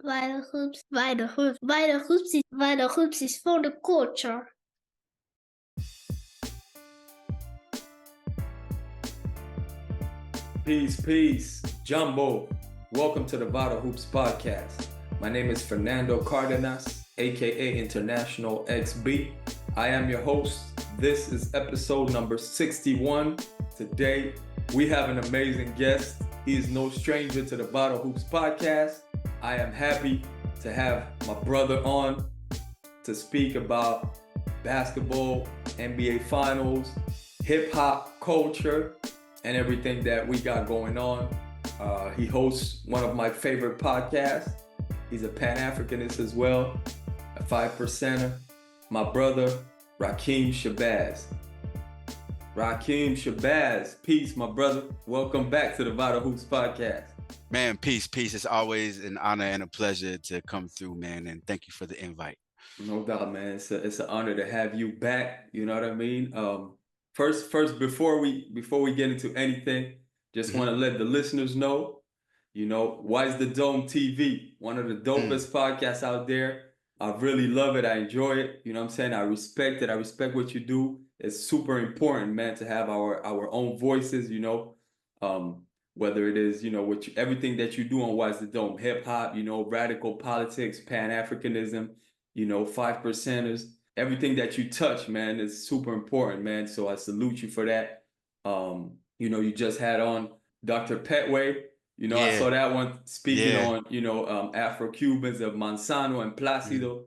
Vital Hoops is for the culture. Peace, Jumbo. Welcome to the Vital Hoops Podcast. My name is Fernando Cardenas, aka International XB. I am your host. This is episode number 61. Today, we have an amazing guest. He is no stranger to the Vital Hoops Podcast. I am happy to have my brother on to speak about basketball, NBA Finals, hip hop culture, and everything that we got going on. He hosts one of my favorite podcasts. He's a Pan-Africanist as well, a 5%er. My brother, Rakeem Shabazz. Rakeem Shabazz, peace, my brother. Welcome back to the Vital Hoops Podcast. Man, peace. It's always an honor and a pleasure to come through, man, and thank you for the invite. No doubt, man. It's an honor to have you back. You know what I mean? First, before we get into anything, just want to let the listeners know, Why's the Dome TV, one of the dopest podcasts out there. I really love it. I enjoy it. You know what I'm saying? I respect it. I respect what you do. It's super important, man, to have our own voices, whether it is, everything that you do on Why's the Dome, hip hop, radical politics, Pan-Africanism, 5%ers. Everything that you touch, man, is super important, man. So I salute you for that. You just had on Dr. Petway. I saw that one speaking on, Afro-Cubans of Manzano and Placido.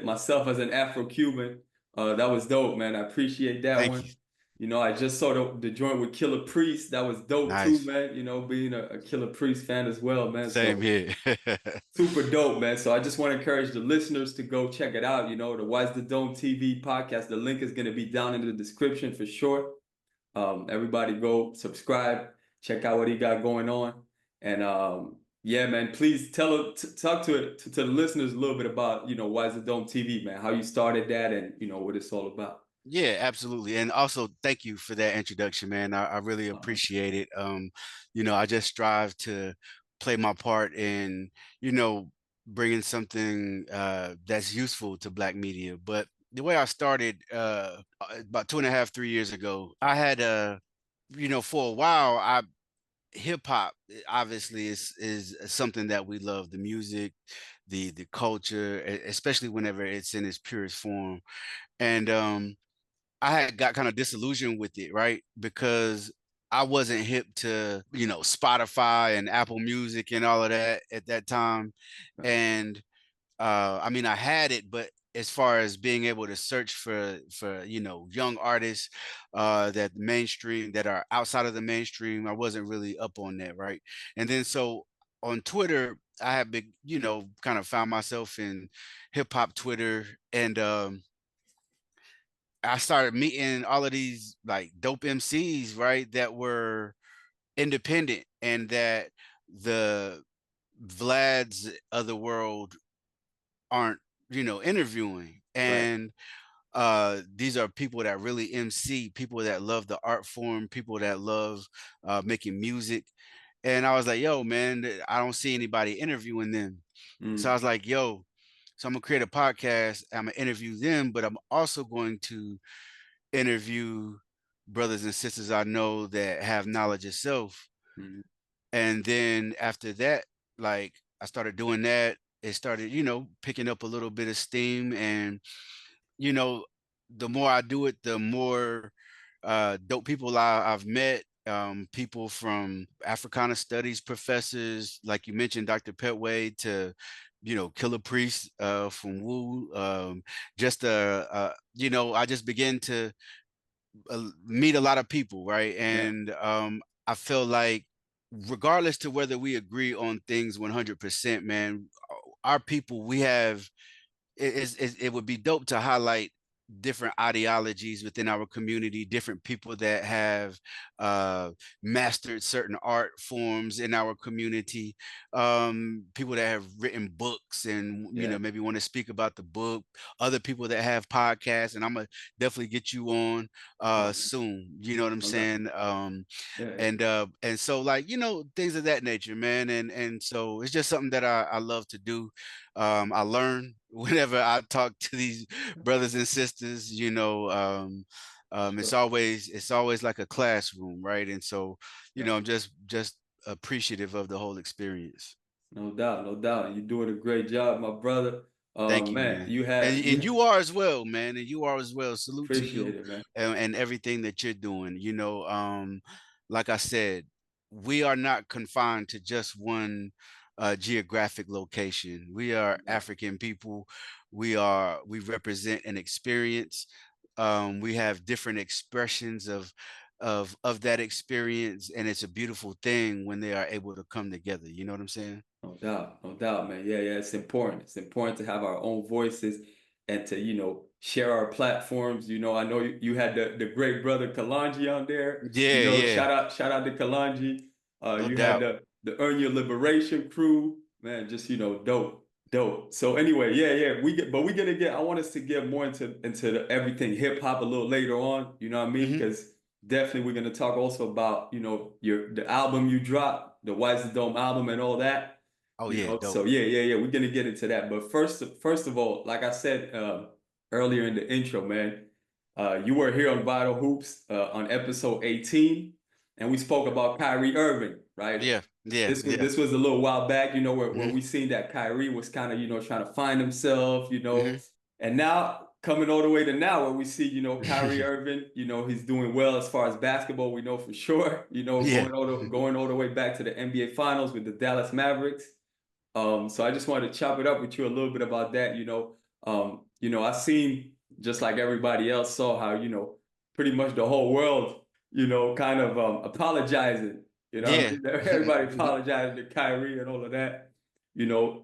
Myself as an Afro-Cuban, that was dope, man. I appreciate that Thank one. you. I just saw the joint with Killer Priest. That was dope too, man. Being a Killer Priest fan as well, man. Same here. Super dope, man. So I just want to encourage the listeners to go check it out. The Why's the Dome TV podcast. The link is going to be down in the description for sure. Everybody go subscribe, check out what he got going on. And man, please talk to the listeners a little bit about, Why's the Dome TV, man, how you started that and, what it's all about. Yeah, absolutely. And also thank you for that introduction, man. I really appreciate it. I just strive to play my part in, bringing something that's useful to Black media. But the way I started about 2.5, 3 years ago, I had, for a while, hip hop obviously is something that we love, the music, the culture, especially whenever it's in its purest form. And I had got kind of disillusioned with it, right? Because I wasn't hip to, Spotify and Apple Music and all of that at that time. And I had it, but as far as being able to search for young artists that mainstream, that are outside of the mainstream, I wasn't really up on that, right? And then so on Twitter, I had been, kind of found myself in hip hop Twitter, and I started meeting all of these like dope MCs, right, that were independent, and that the Vlads of the world aren't, interviewing. And these are people that really MC, people that love the art form, people that love making music. And I was like, yo, man, I don't see anybody interviewing them. So I was like, yo, so I'm gonna create a podcast. I'm gonna interview them, but I'm also going to interview brothers and sisters I know that have knowledge of self. And then after that, like, I started doing that. It started, picking up a little bit of steam. And, the more I do it, the more dope people I've met. People from Africana studies professors, like you mentioned, Dr. Petway, to Killer Priest from Wu. I just began to meet a lot of people, right? And I feel like, regardless to whether we agree on things 100%, man, our people, we have, it would be dope to highlight different ideologies within our community, different people that have mastered certain art forms in our community, people that have written books and Yeah. maybe want to speak about the book, other people that have podcasts, and I'm gonna definitely get you on Oh, soon. You know what I'm no doubt. saying? Yeah. And so, like, things of that nature, man. And so it's just something that I love to do. I learn whenever I talk to these brothers and sisters. Sure. It's always like a classroom, right? And so, Yeah. I'm just appreciative of the whole experience. No doubt, no doubt. You're doing a great job, my brher. Thank you, Man, man. you And had and you you are as well, man. And you are as well. Salute to you appreciate it, man. and everything that you're doing. Like I said, we are not confined to just one geographic location. We are Yeah. African people. We represent an experience. We have different expressions of that experience, and it's a beautiful thing when they are able to come together. You know what I'm saying? No doubt, man. Yeah, yeah, it's important. It's important to have our own voices and to, share our platforms. I know you had the great brother Kalanji on there. Yeah, yeah, Shout out to Kalanji. no You had doubt. the Earn Your Liberation crew, man, just, dope, dope. So anyway, yeah, yeah, we're gonna get, I want us to get more into everything hip hop a little later on, you know what I mean? Hmm. Because definitely we're gonna talk also about, the album you dropped, the Wise the Dome album and all that. Oh yeah, So dope. yeah, we're gonna get into that. But first of all, like I said earlier in the intro, man, you were here on Vital Hoops on episode 18, and we spoke about Kyrie Irving, right? Yeah, yeah, yeah. This was a little while back, where Hmm. we seen that Kyrie was kind of trying to find himself, Hmm. and now coming all the way to now where we see Kyrie Irving, he's doing well as far as basketball. We know for sure, Yeah. going all the way back to the NBA Finals with the Dallas Mavericks. So I just wanted to chop it up with you a little bit about that. I seen just like everybody else saw how, pretty much the whole world, kind of apologizing. What I Yeah. mean? Everybody apologizing to Kyrie and all of that.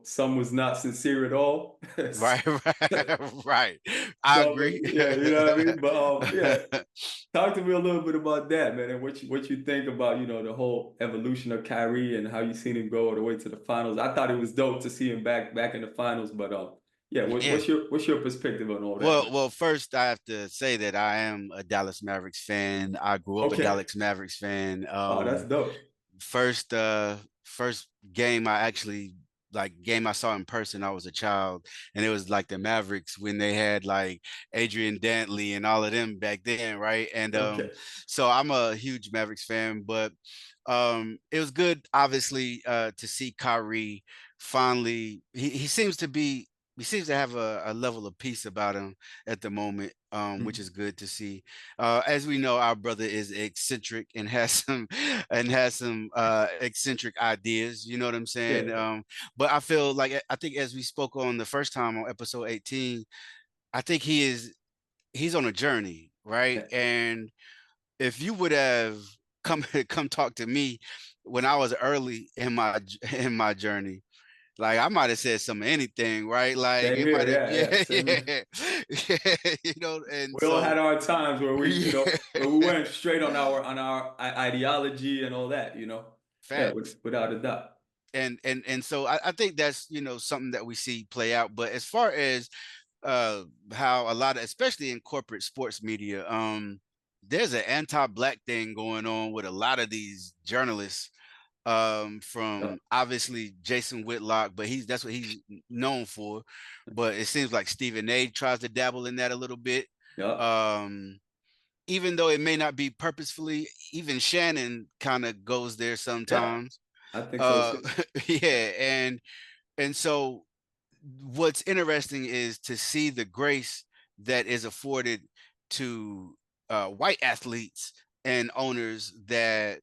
Some was not sincere at all. Right, right, right. I So agree. yeah, you know what I mean? But yeah, talk to me a little bit about that, man, and what you think about, the whole evolution of Kyrie and how you seen him go all the way to the finals. I thought it was dope to see him back in the finals, but yeah, Yeah. what's your perspective on all that, Well, man? well, first I have to say that I am a Dallas Mavericks fan. I grew up a Okay. Dallas Mavericks fan. Oh, that's dope. First game I actually like game I saw in person, I was a child, and it was like the Mavericks when they had like Adrian Dantley and all of them back then, right? And Okay. so I'm a huge Mavericks fan, but it was good obviously to see Kyrie finally he seems to have a level of peace about him at the moment, which Mhm. is good to see. As we know, our brother is eccentric and has some eccentric ideas. You know what I'm saying? Yeah. But I think as we spoke on the first time on episode 18, I think he's on a journey, right? Yeah. And if you would have come talk to me when I was early in my journey, like I might have said some anything, right? Like Same it here. might have, Yeah, yeah. yeah, Same here. yeah, yeah, and We all so had our times where yeah, where we went straight on our ideology and all that, Yeah, facts. without a doubt. And so I think that's something that we see play out. But as far as how a lot of, especially in corporate sports media, there's an anti-black thing going on with a lot of these journalists, Yeah. from obviously Jason Whitlock, but that's what he's known for. But it seems like Stephen A tries to dabble in that a little bit. Yeah. Um, Even though it may not be purposefully, even Shannon kind of goes there Yeah. sometimes. I think so Uh, too. yeah, and so what's interesting is to see the grace that is afforded to white athletes and owners that,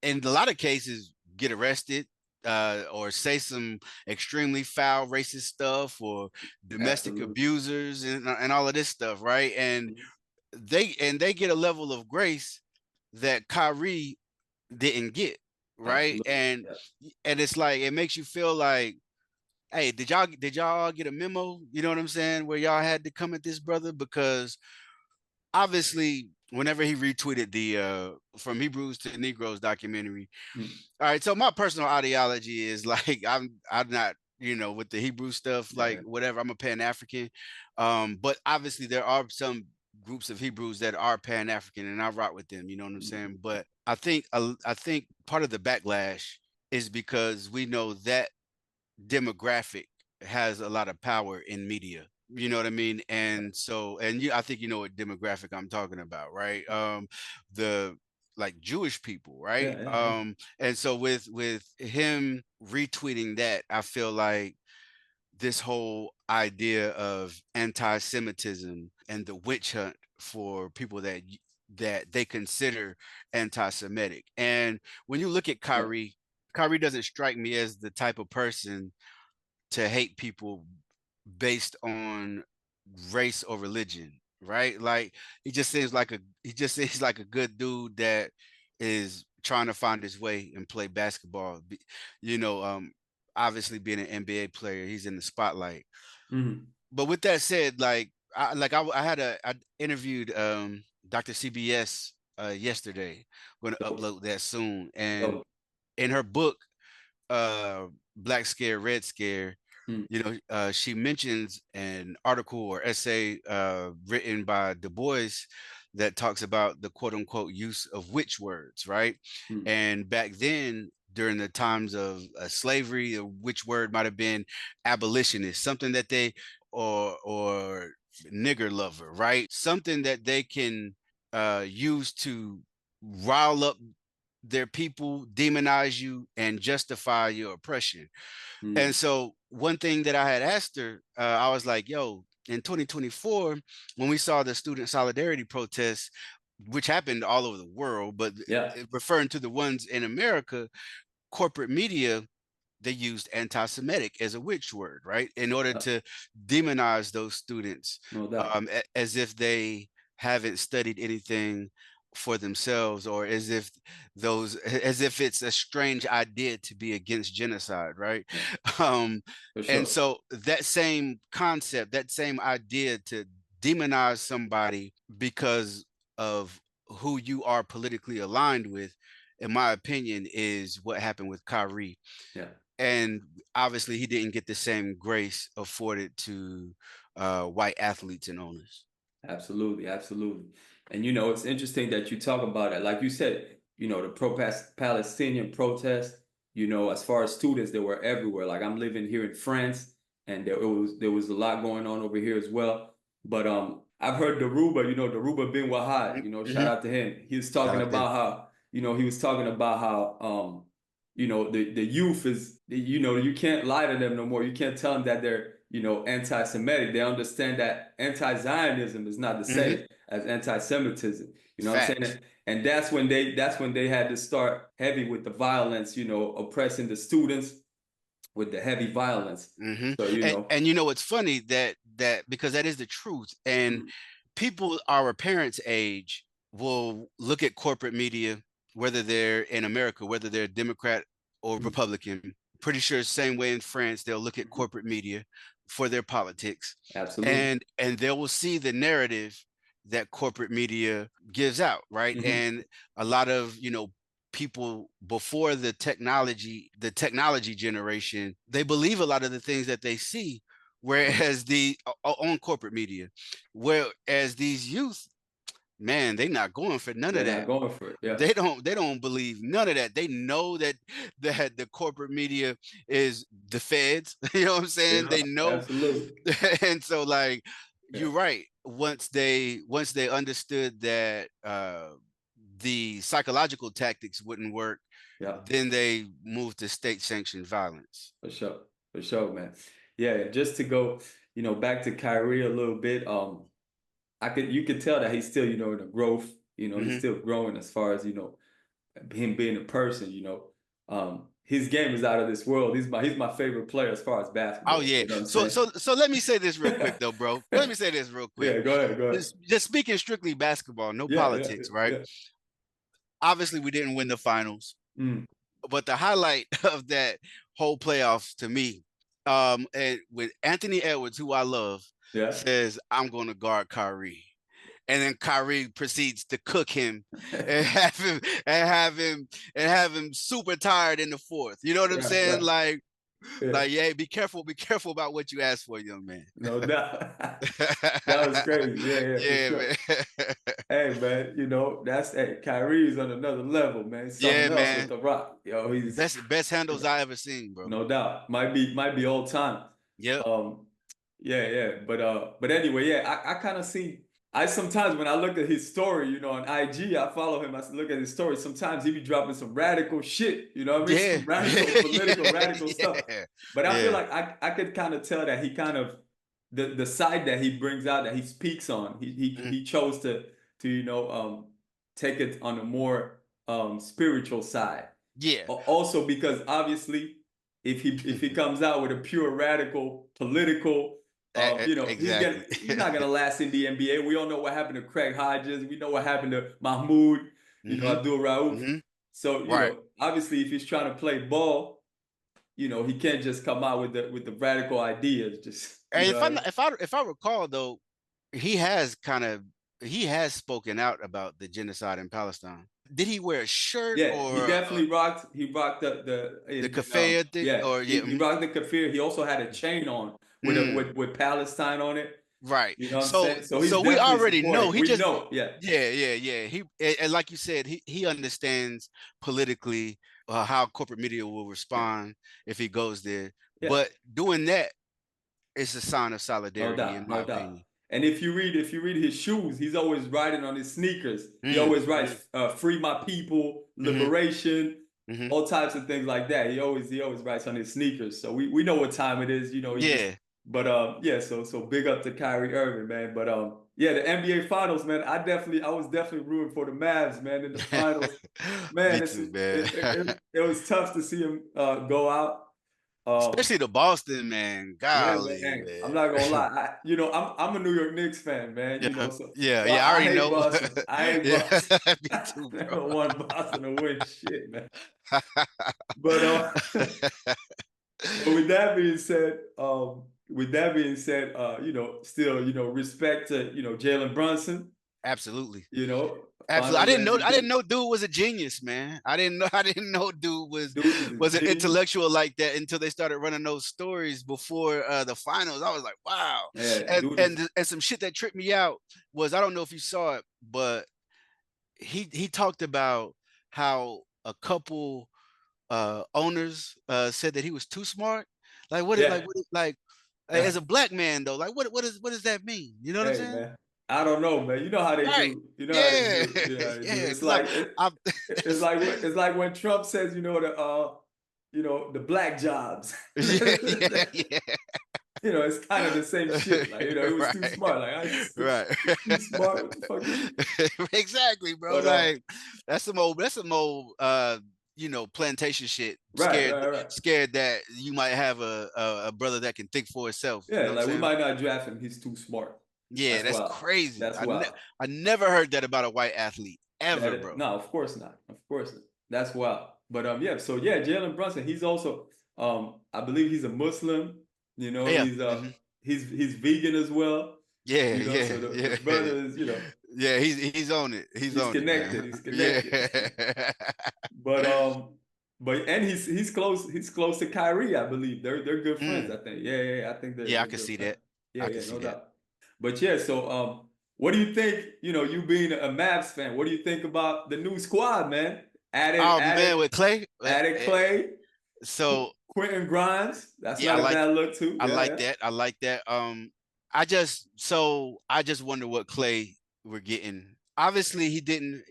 in a lot of cases, get arrested or say some extremely foul racist stuff, or domestic Absolutely. abusers and all of this stuff, right? And Mhm. they get a level of grace that Kyrie didn't get, right? Absolutely. And Yeah. it's like it makes you feel like hey, did y'all get a memo? You know what I'm saying? Where y'all had to come at this brother? Because obviously, whenever he retweeted the From Hebrews to Negroes documentary, Mm. all right. So my personal ideology is like I'm not, you know, with the Hebrew stuff, like Yeah, whatever. I'm a Pan-African. But obviously there are some groups of Hebrews that are Pan-African, and I rock with them. You know what I'm saying? But I think part of the backlash is because we know that demographic has a lot of power in media. You know what I mean? And so, and I think you know what demographic I'm talking about, right? The like Jewish people, right? yeah, yeah, yeah. And so with him retweeting that, I feel like this whole idea of anti-Semitism and the witch hunt for people that they consider anti-Semitic. And when you look at Yeah. Kyrie doesn't strike me as the type of person to hate people based on race or religion, right? Like he just seems like a good dude that is trying to find his way and play basketball. You know, obviously being an NBA player, he's in the spotlight. Mm-hmm. But with that said, I interviewed Dr. CBS yesterday. I'm going to Dope, upload that soon. And dope. in her book, Black Scare, Red Scare, Mm. you know, she mentions an article or essay written by Du Bois that talks about the quote unquote use of witch words, right? Mm. And back then, during the times of slavery, a witch word might have been abolitionist, something that they or nigger lover, right? Something that they can use to rile up their people, demonize you, and justify your oppression. And Mm. so one thing that I had asked her, I was like, yo, in 2024, when we saw the student solidarity protests, which happened all over the world, but Yeah. referring to the ones in America, corporate media, they used anti-Semitic as a witch word, right? In order Yeah. to demonize those students, No doubt. as if they haven't studied anything for themselves, or as if it's a strange idea to be against genocide, right? Yeah, Um, for and sure. so that same concept, that same idea to demonize somebody because of who you are politically aligned with, in my opinion, is what happened with Kyrie. Yeah. And obviously, he didn't get the same grace afforded to white athletes and owners. Absolutely, absolutely. And it's interesting that you talk about it. Like you said, the pro-Palestinian protest, as far as students, they were everywhere. Like I'm living here in France, and there was a lot going on over here as well. But I've heard Daruba bin Wahad, shout Mm-hmm. out to him. He was Shout talking out to him. about how, the youth is, you can't lie to them no more. You can't tell them that they're anti-Semitic. They understand that anti-Zionism is not the Mm-hmm. same as anti-Semitism. You know what I'm Facts. saying? And that's when they had to start heavy with the violence, oppressing the students with the heavy violence. Mm-hmm. So, And you know it's funny that because that is the truth, and mm, people our parents' age will look at corporate media, whether they're in America, whether they're Democrat or mm, Republican. Pretty sure it's the same way in France. They'll look at mhm, corporate media for their politics, absolutely. and they will see the narrative that corporate media gives out, right? Hmm. And a lot of people before the technology generation, they believe a lot of the things that they see, whereas the on corporate media, whereas these youth, man, they not going for none of They're not that. going for it. Yeah. They don't believe none of that. They know that the corporate media is the feds. You know what I'm saying? Yeah, They know. absolutely. And so like Yeah. you're right. Once they understood that the psychological tactics wouldn't work, Yeah. then they moved to state sanctioned violence. For sure. For sure, man. Yeah. Just to go, back to Kyrie a little bit. You could tell that he's still, in the growth. He's Hmm. still growing as far as him being a person. His game is out of this world. He's my favorite player as far as Oh basketball. yeah. You know what I'm So saying? so so let me say this real quick though, bro. Let me say this real quick. Yeah, go ahead, go ahead. Just speaking strictly basketball, no Yeah, yeah, politics, right? yeah. Obviously, we didn't win the finals, Mm, but the highlight of that whole playoffs to me And with Anthony Edwards, who I love, Yeah. says, I'm going to guard Kyrie. And then Kyrie proceeds to cook him and have him super tired in the fourth. You know what I'm Right, saying? right. Yeah. Yeah, be careful about what you ask for, young man. No doubt. That was crazy. Yeah, yeah, for Yeah, sure. man. Hey, man, hey, Kyrie's on another level, man. Yeah, Something else with man. the rock. He's Best handles I ever seen, bro. no doubt. Might be all time. Yep. Yeah, yeah. But anyway, yeah, I kind of see. I sometimes when I look at his story, on IG, I follow him. I look at his story. Sometimes he be dropping some radical shit. You know what I mean? Yeah. Some radical, political, radical stuff. Yeah. But I feel like I could kind of tell that he kind of the side that he brings out, that he speaks on. He chose to take it on a more spiritual side. Yeah. Also because obviously if he comes out with a pure radical political, Exactly. he's not gonna last in the NBA. We all know what happened to Craig Hodges. We know what happened to Mahmoud, Abdul Rauf. So obviously if he's trying to play ball, he can't just come out with the radical ideas. Just and if I recall though, he has spoken out about the genocide in Palestine. Did he wear a shirt? Yeah, or he definitely rocked. He rocked the keffiyeh thing. Yeah, he rocked the keffiyeh. He also had a chain on with Palestine on it. Right. You know what I'm saying? So he's we already supporting. know. We know. Yeah. Yeah. He, and like you said, he understands politically how corporate media will respond if he goes there. Yeah. But doing that is a sign of solidarity, no doubt, in my opinion. And if you read his shoes, he's always riding on his sneakers. He always writes "Free my people," liberation, all types of things like that. He always writes on his sneakers. So we know what time it is. So big up to Kyrie Irving, man. But the NBA Finals, man. I was definitely rooting for the Mavs, man, in the finals. Man, Me too, man. it was tough to see him go out. Especially the Boston, man. Golly, man. man. I'm not gonna lie. I'm a New York Knicks fan, man. I already know. Boston. I hate Boston. Me too, bro. I don't want Boston to win shit, man. But with that being said, still, respect to Jalen Brunson. Absolutely. Absolutely. I didn't know dude was a genius, man. I didn't know dude was an intellectual like that until they started running those stories before the finals. I was like, wow. Yeah, and some shit that tripped me out was, I don't know if you saw it, but he talked about how a couple owners said that he was too smart. As a black man though, like what does that mean? You know what I'm saying? Man. I don't know, man. You know how they do. You know how they do. It's like when Trump says, the black jobs. It's kind of the same shit. Like, he was too smart. Like, too smart. What the fuck? Exactly, bro. But, that's some old plantation shit. Scared that you might have a brother that can think for himself. Yeah, we might not draft him. He's too smart. Yeah, that's crazy. That's wild. I never heard that about a white athlete ever, bro. No, of course not. Of course not. That's wild. But Jalen Brunson, he's also I believe he's a Muslim. He's vegan as well. Yeah, So the brother is, Yeah, he's on it. He's connected. It, he's connected. Yeah. But he's close to Kyrie, I believe. They're good friends, I think. Yeah, I think they're I can see that. Yeah, no doubt. But so what do you think, you being a Mavs fan, what do you think about the new squad, man? Man, with Clay? Added Clay. So Quentin Grimes. That's not a bad look too. I like that. I just wonder what Clay we're getting. Obviously he didn't,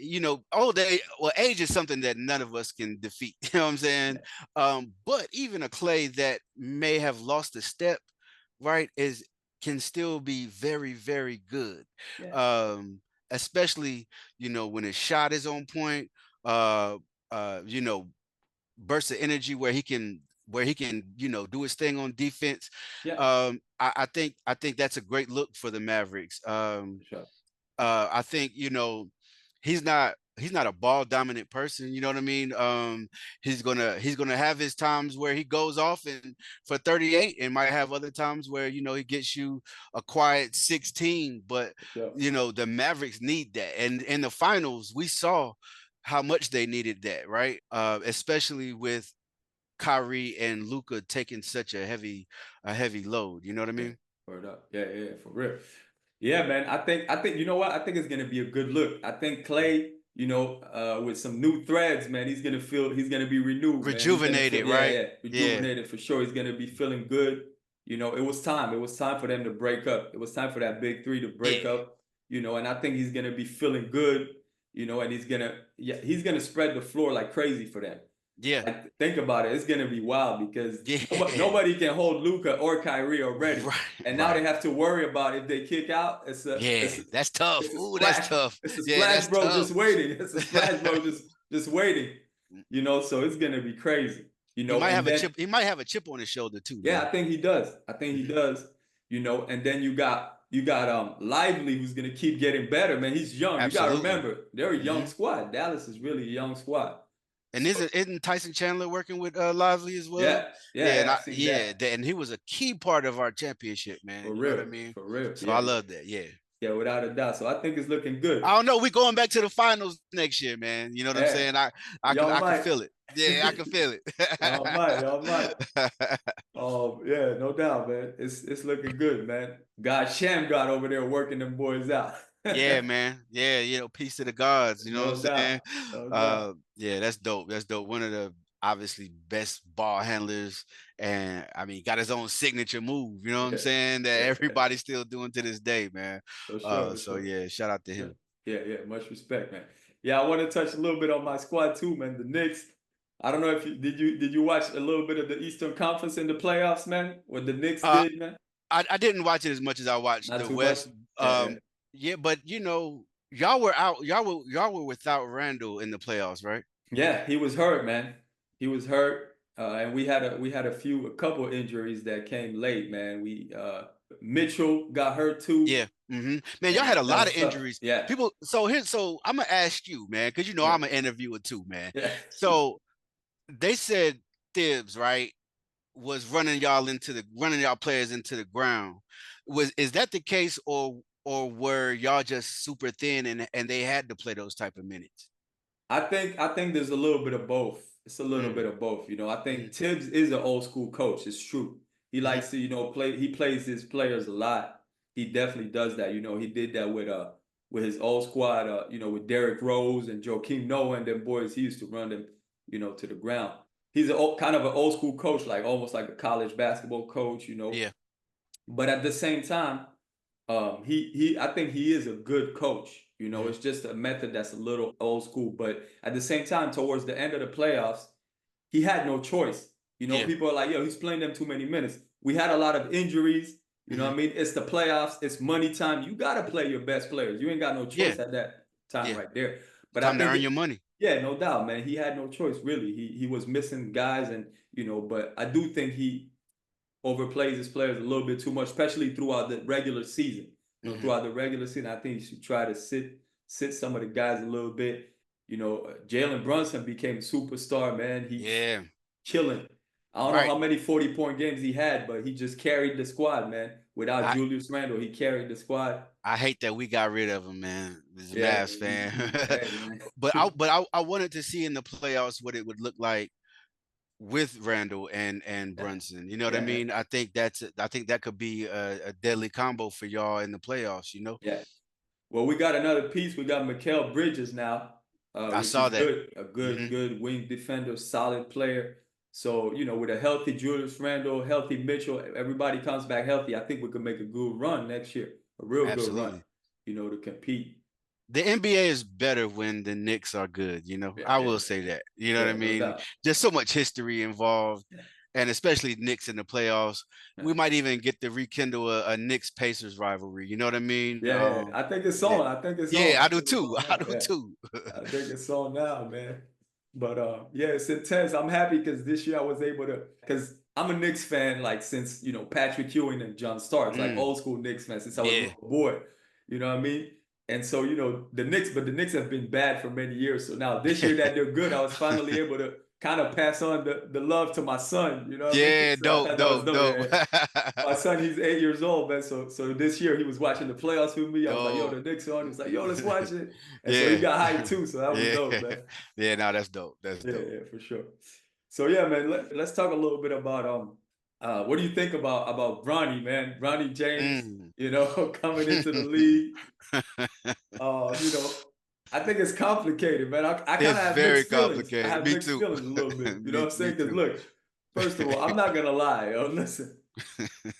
age is something that none of us can defeat. You know what I'm saying? But even a Clay that may have lost a step, right, can still be very, very good. Yeah. Especially, when his shot is on point, bursts of energy where he can do his thing on defense. Yeah. I think that's a great look for the Mavericks. Sure. I think, he's not he's not a ball dominant person. You know what I mean? He's gonna have his times where he goes off and for 38, and might have other times where he gets you a quiet 16. But Yeah. the Mavericks need that, and in the finals we saw how much they needed that, right? Especially with Kyrie and Luka taking such a heavy load. You know what I mean? Word up. Yeah, for real. Yeah, man. I think you know what? I think it's gonna be a good look. I think Clay, with some new threads, man, he's gonna be renewed, man. He's gonna feel, Rejuvenated, right? Yeah, rejuvenated for sure. He's gonna be feeling good. It was time. It was time for them to break up. It was time for that big three to break yeah, up. And I think he's gonna be feeling good. And he's gonna spread the floor like crazy for them. yeah, Like, think about it. It's gonna be wild because yeah. nobody can hold Luka or Kyrie already, Right, and now right. they have to worry about if they kick out. Yeah, that's tough. It's a Ooh, that's splash. tough. It's a Yeah, splash, that's bro. tough. Just waiting. It's a splash, bro. Just waiting. So it's gonna be crazy. He might And have a then chip. He might have a chip on his shoulder too, yeah, man. I think he does. I think he does. And then you got Lively, who's gonna keep getting better, man. He's young. You gotta Absolutely. remember, they're a young squad. Dallas is really a young squad. And isn't Tyson Chandler working with Lively as well? Yeah, And I've seen that. and he was a key part of our championship, man. For You know what real, I mean? for real. So Yeah, I love that. Yeah. yeah, without a doubt. So I think it's looking good. I don't know. We going back to the finals next year, man. You know what I'm Yeah, saying? I y'all can might. feel it. Yeah, I can feel it. Y'all might. Yeah, no doubt, man. It's looking good, man. God Sham got over there working them boys out. Yeah, man. Yeah, peace to the gods. You know No what I'm saying? doubt. No doubt. Yeah, that's dope. That's dope. One of the obviously best ball handlers, and I mean, got his own signature move. You know what I'm Yeah, saying? That yeah, everybody's still doing to this day, man. for sure, for So sure. yeah, shout out to Yeah, him. yeah. Much respect, man. Yeah, I want to touch a little bit on my squad too, man. The Knicks. I don't know if did you watch a little bit of the Eastern Conference in the playoffs, man? What the Knicks Uh, did, man? I didn't watch it as much as I watched Not the too much. West. Yeah. Yeah, but y'all were out. Y'all were without Randall in the playoffs, right? Yeah, he was hurt, man. He was hurt, and we had a couple injuries that came late, man. Mitchell got hurt too, Yeah. Man, y'all and had a that lot of was tough. injuries. Yeah, People. So I'm gonna ask you, man, because yeah, I'm an interviewer too, man. yeah. So they said Thibs, right, was running y'all players into the ground. Is that the case, or were y'all just super thin and they had to play those type of minutes? I think there's a little bit of both. It's a little Mm, bit of both. I think mm, Tibbs is an old school coach. It's true. He mhm. likes to, play. He plays his players a lot. He definitely does that. He did that with his old squad. With Derrick Rose and Joakim Noah and them boys. He used to run them, to the ground. He's kind of an old school coach, like almost like a college basketball coach. Yeah. But at the same time, I think he is a good coach. Mhm. It's just a method that's a little old school. But at the same time, towards the end of the playoffs, he had no choice. Yeah. People are like, yo, he's playing them too many minutes. We had a lot of injuries. You know what I mean? It's the playoffs. It's money time. You got to play your best players. You ain't got no Yeah. choice at that time Yeah. right there. But Time I to think earn your money. yeah, no doubt, man. He had no choice, really. He was missing guys, and but I do think he overplays his players a little bit too much, especially throughout the regular season. Mhm. Throughout the regular season, I think you should try to sit some of the guys a little bit. Jalen Brunson became a superstar, man. He's Yeah. killing. I don't know Right. how many 40-point games he had, but he just carried the squad, man. Without I Julius Randle, he carried the squad. I hate that we got rid of him, man. As a Yeah, Mavs fan. hey, man. I wanted to see in the playoffs what it would look like with Randall and Brunson. You know what I Yeah, mean? I think that could be a deadly combo for y'all in the playoffs, yeah. Well, we got another piece. We got Mikal Bridges now, I which saw is that. good. A good, Hmm. good wing defender, solid player. So, with a healthy Julius Randle, healthy Mitchell, everybody comes back healthy. I think we can make a good run next year. A real good run, Absolutely. to compete. The NBA is better when the Knicks are good, Yeah, I yeah, will say that. You know what I yeah, no mean? doubt. There's so much history involved, Yeah, and especially Knicks in the playoffs. yeah, We might even get to rekindle a Knicks Pacers rivalry. You know what I mean? yeah. I think it's Yeah, on. I think it's yeah, on. I I do think it's too. on I now. do Yeah. too. I think it's on now, man. But yeah, it's intense. I'm happy because this year I was able to, because I'm a Knicks fan like since Patrick Ewing and John Starks, like Mm, old school Knicks fan since I was a yeah, little boy. You know what I mean? And so, you know, the Knicks have been bad for many years. So now this year that they're good, I was finally able to kind of pass on the love to my son. You know what I mean? Yeah, So I dope, thought that was dope, dope. dope. Yeah. My son, he's 8 years old, man. So this year he was watching the playoffs with me. I was like, yo, the Dope. Knicks on. He was like, yo, let's watch it. And so he Yeah. got hyped too. So that was Yeah. dope, man. Yeah, no, that's dope. That's Yeah, dope. yeah, for sure. So yeah, man, let's talk a little bit about what do you think about Bronny, man? Bronny James, you know, coming into the league. You know, I think it's complicated, man. I kind of It's have very mixed feelings. I complicated. have Me mixed too. feelings a little bit. You know what I'm Me saying? Because too. look, first of all, I'm not gonna lie. Yo, listen,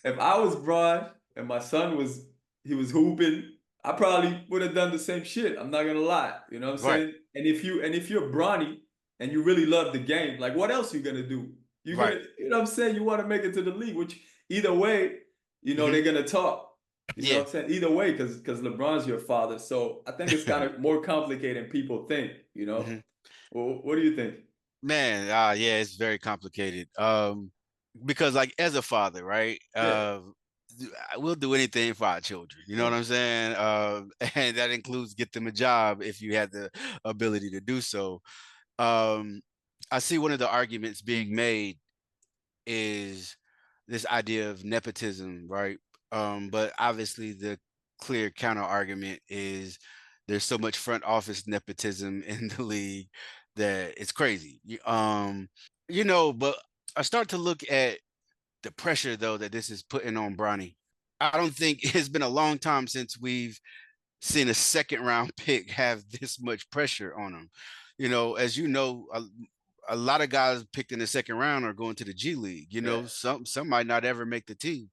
if I was Bron and my son was hooping, I probably would have done the same shit. I'm not gonna lie. You know what I'm Right. saying? And if you're Bronny and you really love the game, like what else you gonna do? You're Right. gonna, you know what I'm saying? You want to make it to the league, which either way, you know, Mhm. they're gonna talk. You know Yeah. what I'm saying? Either way, because LeBron's your father. So I think it's kind of more complicated than people think, you know? Mhm. Well, what do you think? Man, yeah, it's very complicated. Because like as a father, right? Yeah, We'll do anything for our children. You know yeah, what I'm saying? And that includes get them a job if you had the ability to do so. Um, I see one of the arguments being made is this idea of nepotism, right? But obviously the clear counter argument is there's so much front office nepotism in the league that it's crazy. You know, but I start to look at the pressure though that this is putting on Bronny. I don't think it's been a long time since we've seen a second round pick have this much pressure on him. You know, as you know, a lot of guys picked in the second round are going to the G League. You yeah. know, some might not ever make the team.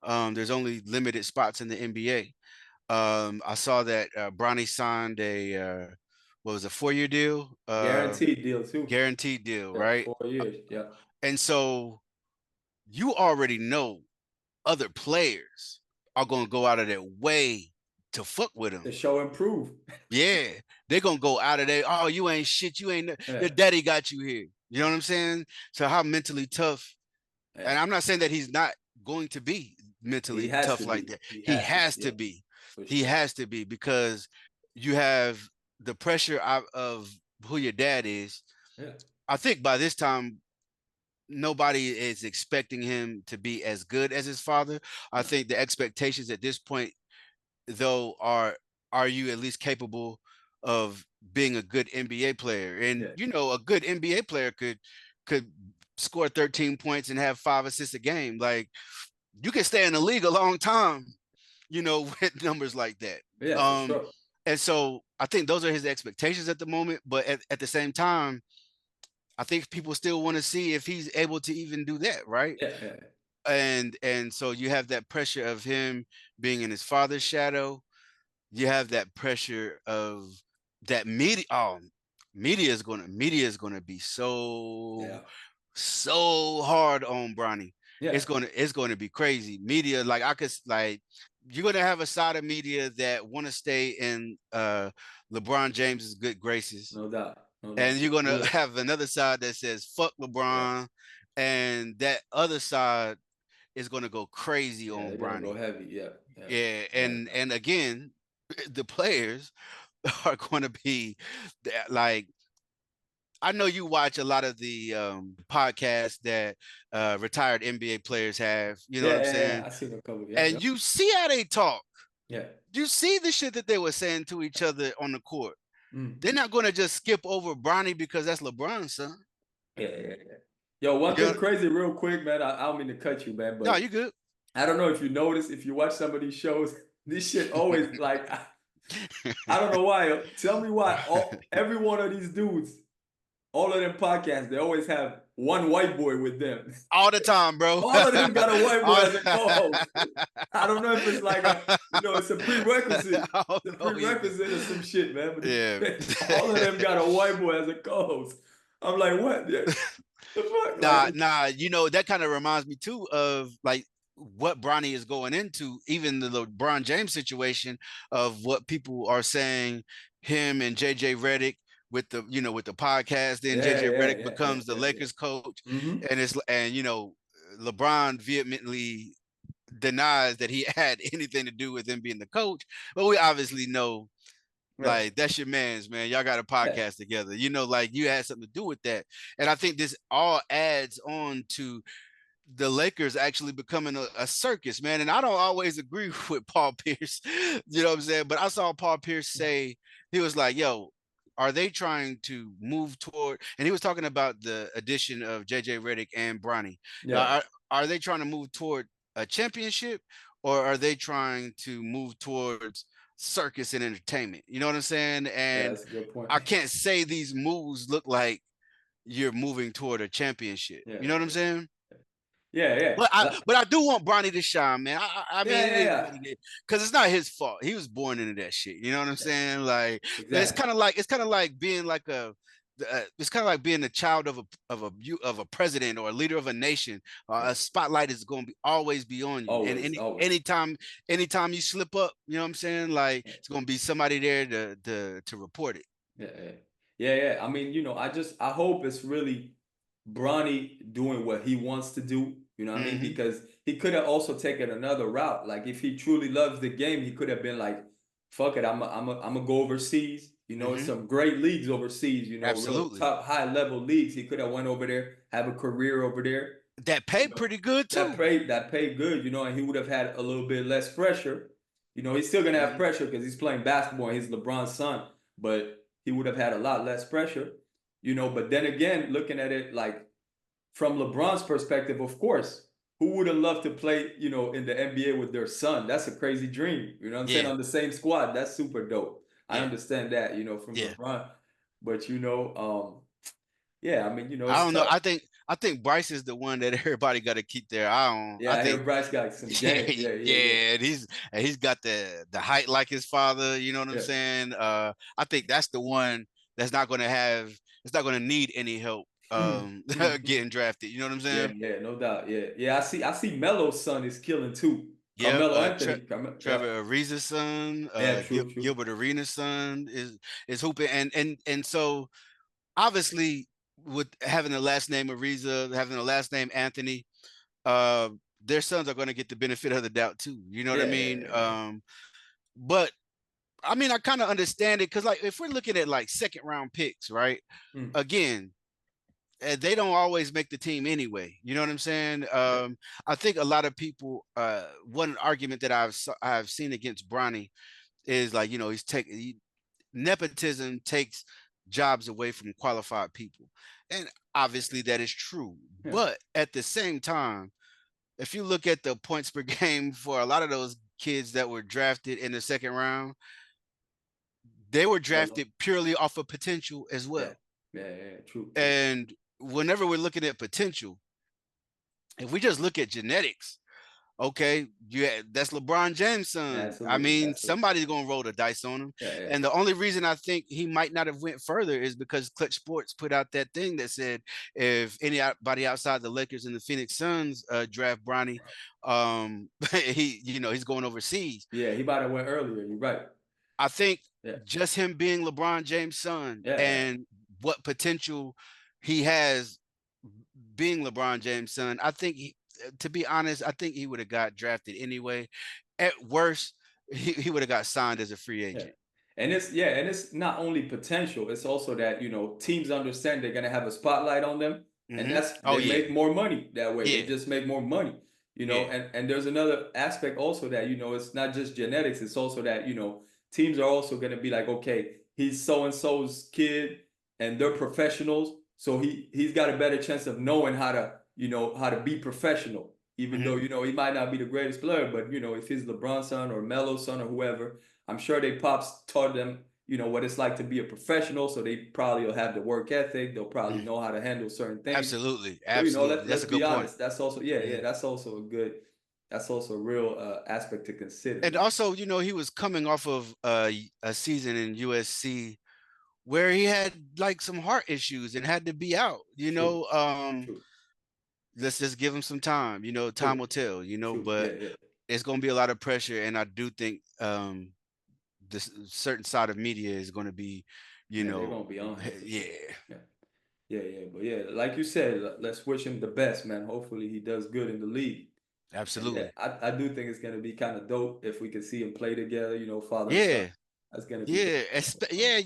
There's only limited spots in the NBA. I saw that Bronny signed a what was a 4-year deal, Guaranteed deal too. guaranteed deal, Yeah, right? 4 years. Yeah, And so you already know other players are going to go out of their way to fuck with him. the show improve. Yeah, they're gonna go out of there. Oh, you ain't shit. You ain't. Your Yeah, daddy got you here. You know what I'm saying? So how mentally tough? yeah. And I'm not saying that he's not going to be He mentally has tough to like be. that. He He has to. has Yeah, to be. for He sure. has to be because you have the pressure of who your dad is. Yeah, I think by this time nobody is expecting him to be as good as his father. I no. think the expectations at this point though are you at least capable of being a good NBA player? And Yeah, you know, a good NBA player could score 13 points and have 5 assists a game. Like you can stay in the league a long time, you know, with numbers like that. yeah, for Um, sure. and so I think those are his expectations at the moment. But at the same time, I think people still want to see if he's able to even do that, right? Yeah, yeah, And so you have that pressure of him being in his father's shadow. You have that pressure of that media. Oh, media is gonna be yeah, so hard on Bronny. yeah. It's gonna be crazy. Media, like I could like you're gonna have a side of media that want to stay in LeBron James's good graces, No doubt. No and doubt. you're gonna Look, have another side that says fuck yeah, LeBron, and that other side is gonna go crazy yeah. on They're gonna go Bronny. heavy. Yeah, yeah. Yeah, Yeah, and again, the players are going to be like I know you watch a lot of the podcasts that retired NBA players have, you know what yeah, I'm yeah, yeah. saying? I seen a couple. Yeah, yeah, And you see how they talk. yeah. You see the shit that they were saying to each other on the court. Mm. They're not going to just skip over Bronny because that's LeBron's son. Yeah, yeah, yeah. Yo, one You thing know? crazy, real quick, man. I don't mean to cut you, man, No, but you good. I don't know if you notice, if you watch some of these shows, this shit always like I don't know why. Tell me why. Every one of these dudes, all of them podcasts, they always have one white boy with them. All the time, bro. All of them got a white boy All- as a co-host. I don't know if it's like it's a prerequisite. I don't It's a know either. prerequisite or some shit, man. Yeah. But all of them got a white boy as a co-host. I'm like, what? Yeah. The fuck? Like, Nah, you know, that kind of reminds me too of like what Bronny is going into, even the LeBron James situation of what people are saying him and JJ Redick with the, you know, with the podcast, then yeah, JJ yeah, Redick yeah, yeah, becomes the yeah, yeah. Lakers coach. Mm-hmm. And you know, LeBron vehemently denies that he had anything to do with him being the coach. But we obviously know Right. Like that's your man's, man. Y'all got a Yeah. podcast together. You know, like you had something to do with that. And I think this all adds on to the Lakers actually becoming a circus, man. And I don't always agree with Paul Pierce, you know what I'm saying? But I saw Paul Pierce say, he was like, yo, are they trying to move toward, and he was talking about the addition of JJ Redick and Bronny. Yeah. Are they trying to move toward a championship, or are they trying to move towards circus and entertainment? You know what I'm saying? Yeah, And that's a good point. I can't say these moves look like you're moving toward a championship. Yeah. You know what I'm saying? Yeah. Yeah. But I do want Bronny to shine, man. I mean, Yeah. it is Yeah. what it is, because it's not his fault. He was born into that shit. You know what I'm saying? Like, Exactly. it's kind of like being like it's kind of like being the child of a president or a leader of a nation. A spotlight is going to always be on you, and Always. anytime you slip up, you know what I'm saying? Like, it's going to be somebody there to report it. Yeah. I mean, I hope it's really Bronny doing what he wants to do. You know what I mean? Because he could have also taken another route. Like if he truly loves the game, he could have been like, "Fuck it, I'm gonna go overseas." It's some great leagues overseas. Real Absolutely. top high level leagues. He could have went over there, have a career over there. That paid pretty good too. That paid good. And he would have had a little bit less pressure. He's still gonna have pressure because he's playing basketball and he's LeBron's son, but he would have had a lot less pressure. But then again, looking at it like from LeBron's perspective, of course, who wouldn't love to play, in the NBA with their son? That's a crazy dream. You know what I'm saying? On the same squad. That's super dope. I understand that, from LeBron. But yeah, I mean, it's I don't know. tough. I think Bryce is the one that everybody got to keep their eye on. Yeah, I think Bryce got some game. Yeah. And he's got the height like his father. You know what I'm saying? I think that's the one that's not going to need any help getting drafted. You know what I'm saying? Yeah, no doubt. Yeah. I see Melo's son is killing too. Yeah, Carmelo Anthony. Trevor Ariza's son, True. Gilbert Arenas' son is hooping, and so obviously with having the last name Ariza, having the last name Anthony, their sons are going to get the benefit of the doubt too. You know what I mean? Yeah. But I mean, I kind of understand it, because like if we're looking at like second round picks, right? Again, they don't always make the team anyway. You know what I'm saying? I think a lot of people, one argument that I've seen against Bronny is like, nepotism takes jobs away from qualified people. And obviously that is true. Yeah. But at the same time, if you look at the points per game for a lot of those kids that were drafted in the second round, they were drafted purely off of potential as well. Yeah, true. And whenever we're looking at potential, if we just look at genetics, okay, that's LeBron James' son. Absolutely, I mean, somebody's gonna roll the dice on him. Yeah. And the only reason I think he might not have went further is because Clutch Sports put out that thing that said if anybody outside the Lakers and the Phoenix Suns draft Bronny, he's going overseas. Yeah, he might have went earlier. You're right. I think just him being LeBron James' son and what potential he has being LeBron James' son, I think to be honest, I think he would have got drafted anyway. At worst, he would have got signed as a free agent. And it's not only potential, it's also that, teams understand they're gonna have a spotlight on them. And they make more money that way. They just make more money. And there's another aspect also that, it's not just genetics, it's also that, teams are also gonna be like, okay, he's so and so's kid and they're professionals. So he's got a better chance of knowing how to be professional, even though, he might not be the greatest player, but, if he's LeBron's son or Melo's son or whoever, I'm sure they pops taught them, what it's like to be a professional. So they probably will have the work ethic. They'll probably know how to handle certain things. Absolutely. So, let's be honest. That's also, that's also that's also a real aspect to consider. And also, he was coming off of a season in USC where he had like some heart issues and had to be out, True. Let's just give him some time, time will tell, but it's going to be a lot of pressure. And I do think this certain side of media is going to be, they're going to be on. Yeah. But like you said, let's wish him the best, man. Hopefully he does good in the league. Absolutely. I do think it's going to be kind of dope if we can see him play together, father. Yeah. That's gonna be Yeah, yeah,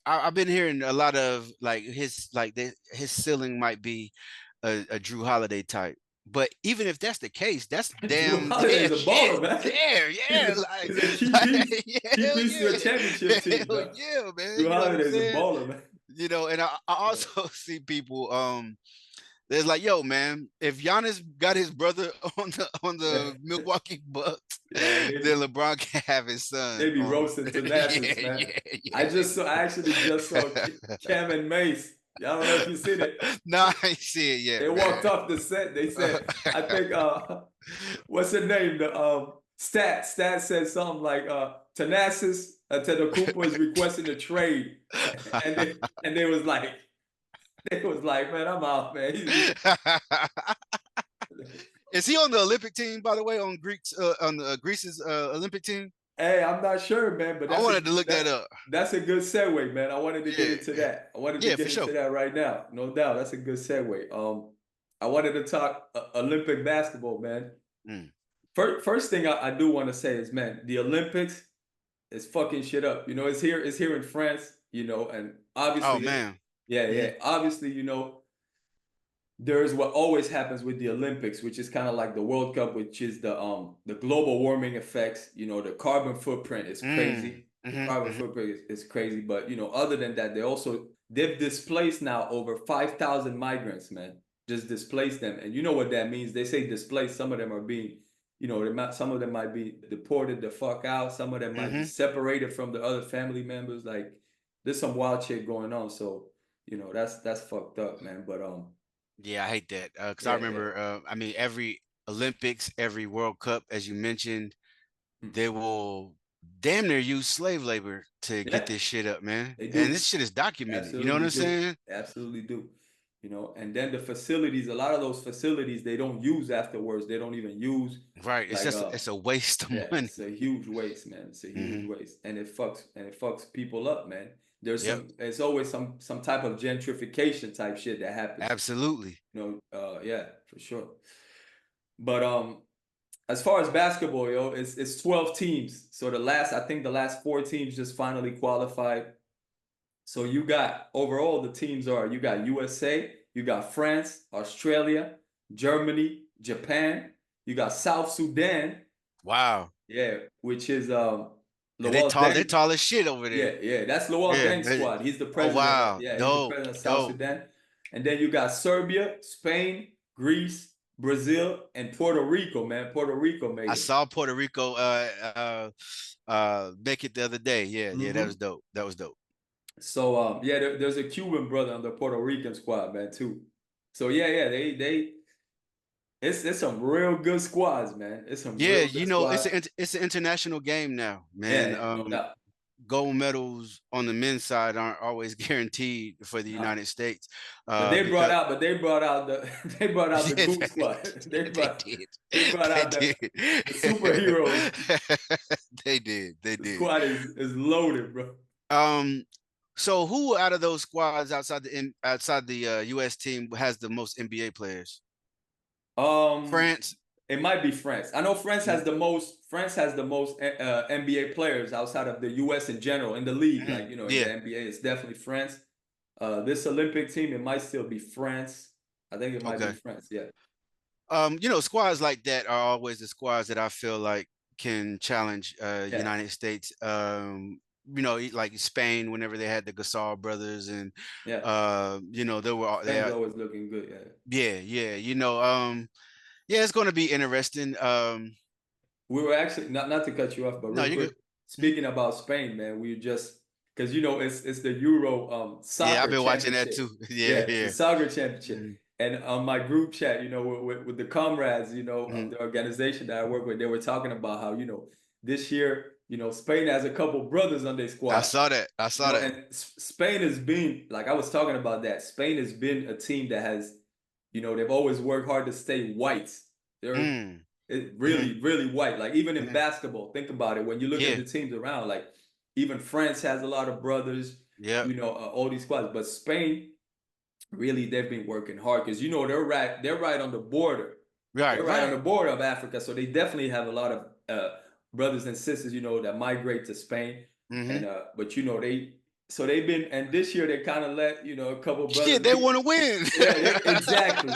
I've been hearing a lot of like his his ceiling might be a Drew Holiday type. But even if that's the case, that's Drew damn Holiday's a baller, man. there, yeah, He's a key piece. yeah, Key hell piece to a yeah, championship team, hell man. yeah, man. Drew You know what I'm Holiday's a saying? baller, man. And I also see people there's like, yo, man, if Giannis got his brother on the Milwaukee Bucks, Yeah, then LeBron can have his they son be on. roasting Yeah, Thanasis, man. yeah. I actually just saw Cam and Mace. I don't know if you seen it. No, I ain't see it yet. They walked off the set. They said, I think what's her name? The Stat said something like Thanasis Antetokounmpo is requesting a trade. and they was like, man, I'm out, man. Is he on the Olympic team, by the way, on Greece's Olympic team? Hey, I'm not sure, man, but I wanted to look that up. That's a good segue, man. I wanted to get into that. I wanted to get into that right now. No doubt. That's a good segue. I wanted to talk Olympic basketball, man. First thing I do want to say is, man, the Olympics is fucking shit up. It's here in France, and obviously. Oh, man. Yeah. Obviously, there's what always happens with the Olympics, which is kind of like the World Cup, which is the global warming effects. The carbon footprint is crazy. The carbon footprint is crazy. But other than that, they've displaced now over 5,000 migrants, man. Just displaced them, and you know what that means. They say displaced. Some of them are being, some of them might be deported the fuck out. Some of them might be separated from the other family members. Like, there's some wild shit going on. So that's fucked up, man. But yeah, I hate that because I remember. I mean, every Olympics, every World Cup, as you mentioned, they will damn near use slave labor to get this shit up, man. And this shit is documented. Absolutely, you know what I'm saying? Absolutely do. And then the facilities, a lot of those facilities, they don't use afterwards. They don't even use. Right. It's just it's a waste of money. It's a huge waste, man. It's a huge waste, and it fucks people up, man. It's always some type of gentrification type shit that happens. Absolutely. Yeah, for sure. But as far as basketball, it's 12 teams. So the last 4 teams just finally qualified. So you got overall you got USA, you got France, Australia, Germany, Japan, you got South Sudan. Wow. Yeah, which is they're tall as shit over there. Yeah, that's Lowell Deng's squad. He's the president. Oh, wow. He's the president of South Sudan. And then you got Serbia, Spain, Greece, Brazil, and Puerto Rico, man. Puerto Rico made it. I saw Puerto Rico make it the other day. Yeah, that was dope. That was dope. So there's a Cuban brother on the Puerto Rican squad, man, too. So it's some real good squads, man. It's some real good squads. It's an international game now, man. No doubt. Gold medals on the men's side aren't always guaranteed for the United States. But they brought out the Goose squad. They brought out the superheroes. They did. The squad is loaded, bro. So who out of those squads outside the US team has the most NBA players? France. It might be France. I know France has the most. France has the most NBA players outside of the US in general in the league. Like in the NBA, it's definitely France. This Olympic team, it might still be France. I think it might be France. Yeah. Squads like that are always the squads that I feel like can challenge United States. Like Spain, whenever they had the Gasol brothers, and they were Spain's always looking good. It's going to be interesting. We were actually not to cut you off, but real quick, speaking about Spain, man, we just because it's the Euro soccer. Yeah, I've been watching that too. The soccer championship. And on my group chat, with the comrades, of the organization that I work with, they were talking about how this year. Spain has a couple brothers on their squad. I saw that. And Spain has been, like I was talking about that, Spain has been a team that has, they've always worked hard to stay white. They're really, really white. Like even in basketball, think about it. When you look at the teams around, like even France has a lot of brothers, all these squads. But Spain, really, they've been working hard because, they're right on the border. Right. They're right on the border of Africa. So they definitely have a lot of brothers and sisters, that migrate to Spain, Mm-hmm. and but they've been, and this year they kind of let a couple Shit, brothers they be. want to win. Yeah, exactly.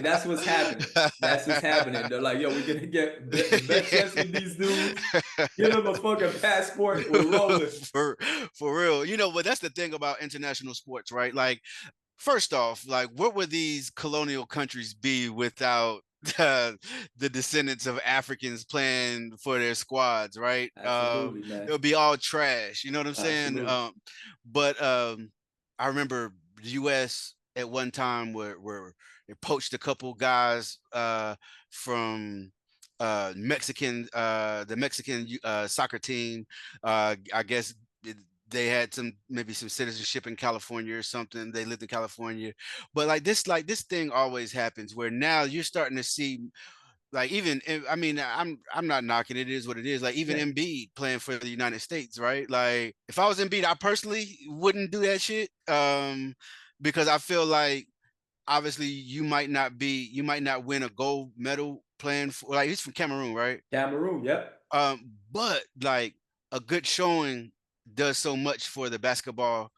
That's what's happening. That's what's happening. They're like, yo, we're gonna get the best chance with these dudes. Give them a fucking passport. We're rolling. For real. But that's the thing about international sports, right? Like, first off, like, what would these colonial countries be without the descendants of Africans playing for their squads, right? Absolutely, man. It would be all trash. You know what I'm saying? Absolutely. But I remember the U.S. at one time where they poached a couple guys from the Mexican soccer team. I guess they had maybe some citizenship in California or something. They lived in California, but like this thing always happens where now you're starting to see, like, even, I mean, I'm not knocking it, is what it is. Like, even Embiid playing for the United States, right? Like, if I was Embiid, I personally wouldn't do that shit, because I feel like obviously you might not win a gold medal playing for, like, he's from Cameroon, right? Cameroon, yep. But like, a good showing does so much for the basketball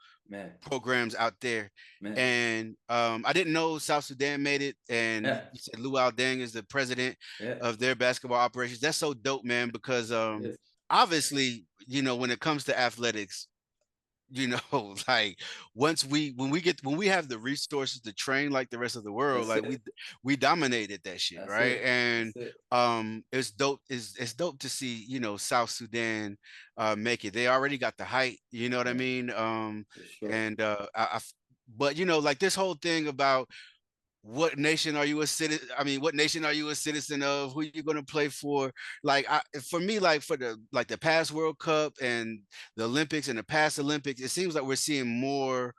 programs out there. Man. And I didn't know South Sudan made it. And you said Luau Deng is the president of their basketball operations. That's so dope, man, because obviously, when it comes to athletics, like, when we have the resources to train like the rest of the world, like we dominated that shit. That's right. it. And it's dope. It's dope to see, South Sudan make it. They already got the height, you know what I mean? Sure. And but like, this whole thing about what nation are you a citizen? I mean, what nation are you a citizen of? Who you going to play for? Like, for me, like, for the past World Cup and the Olympics and the past Olympics, it seems like we're seeing more.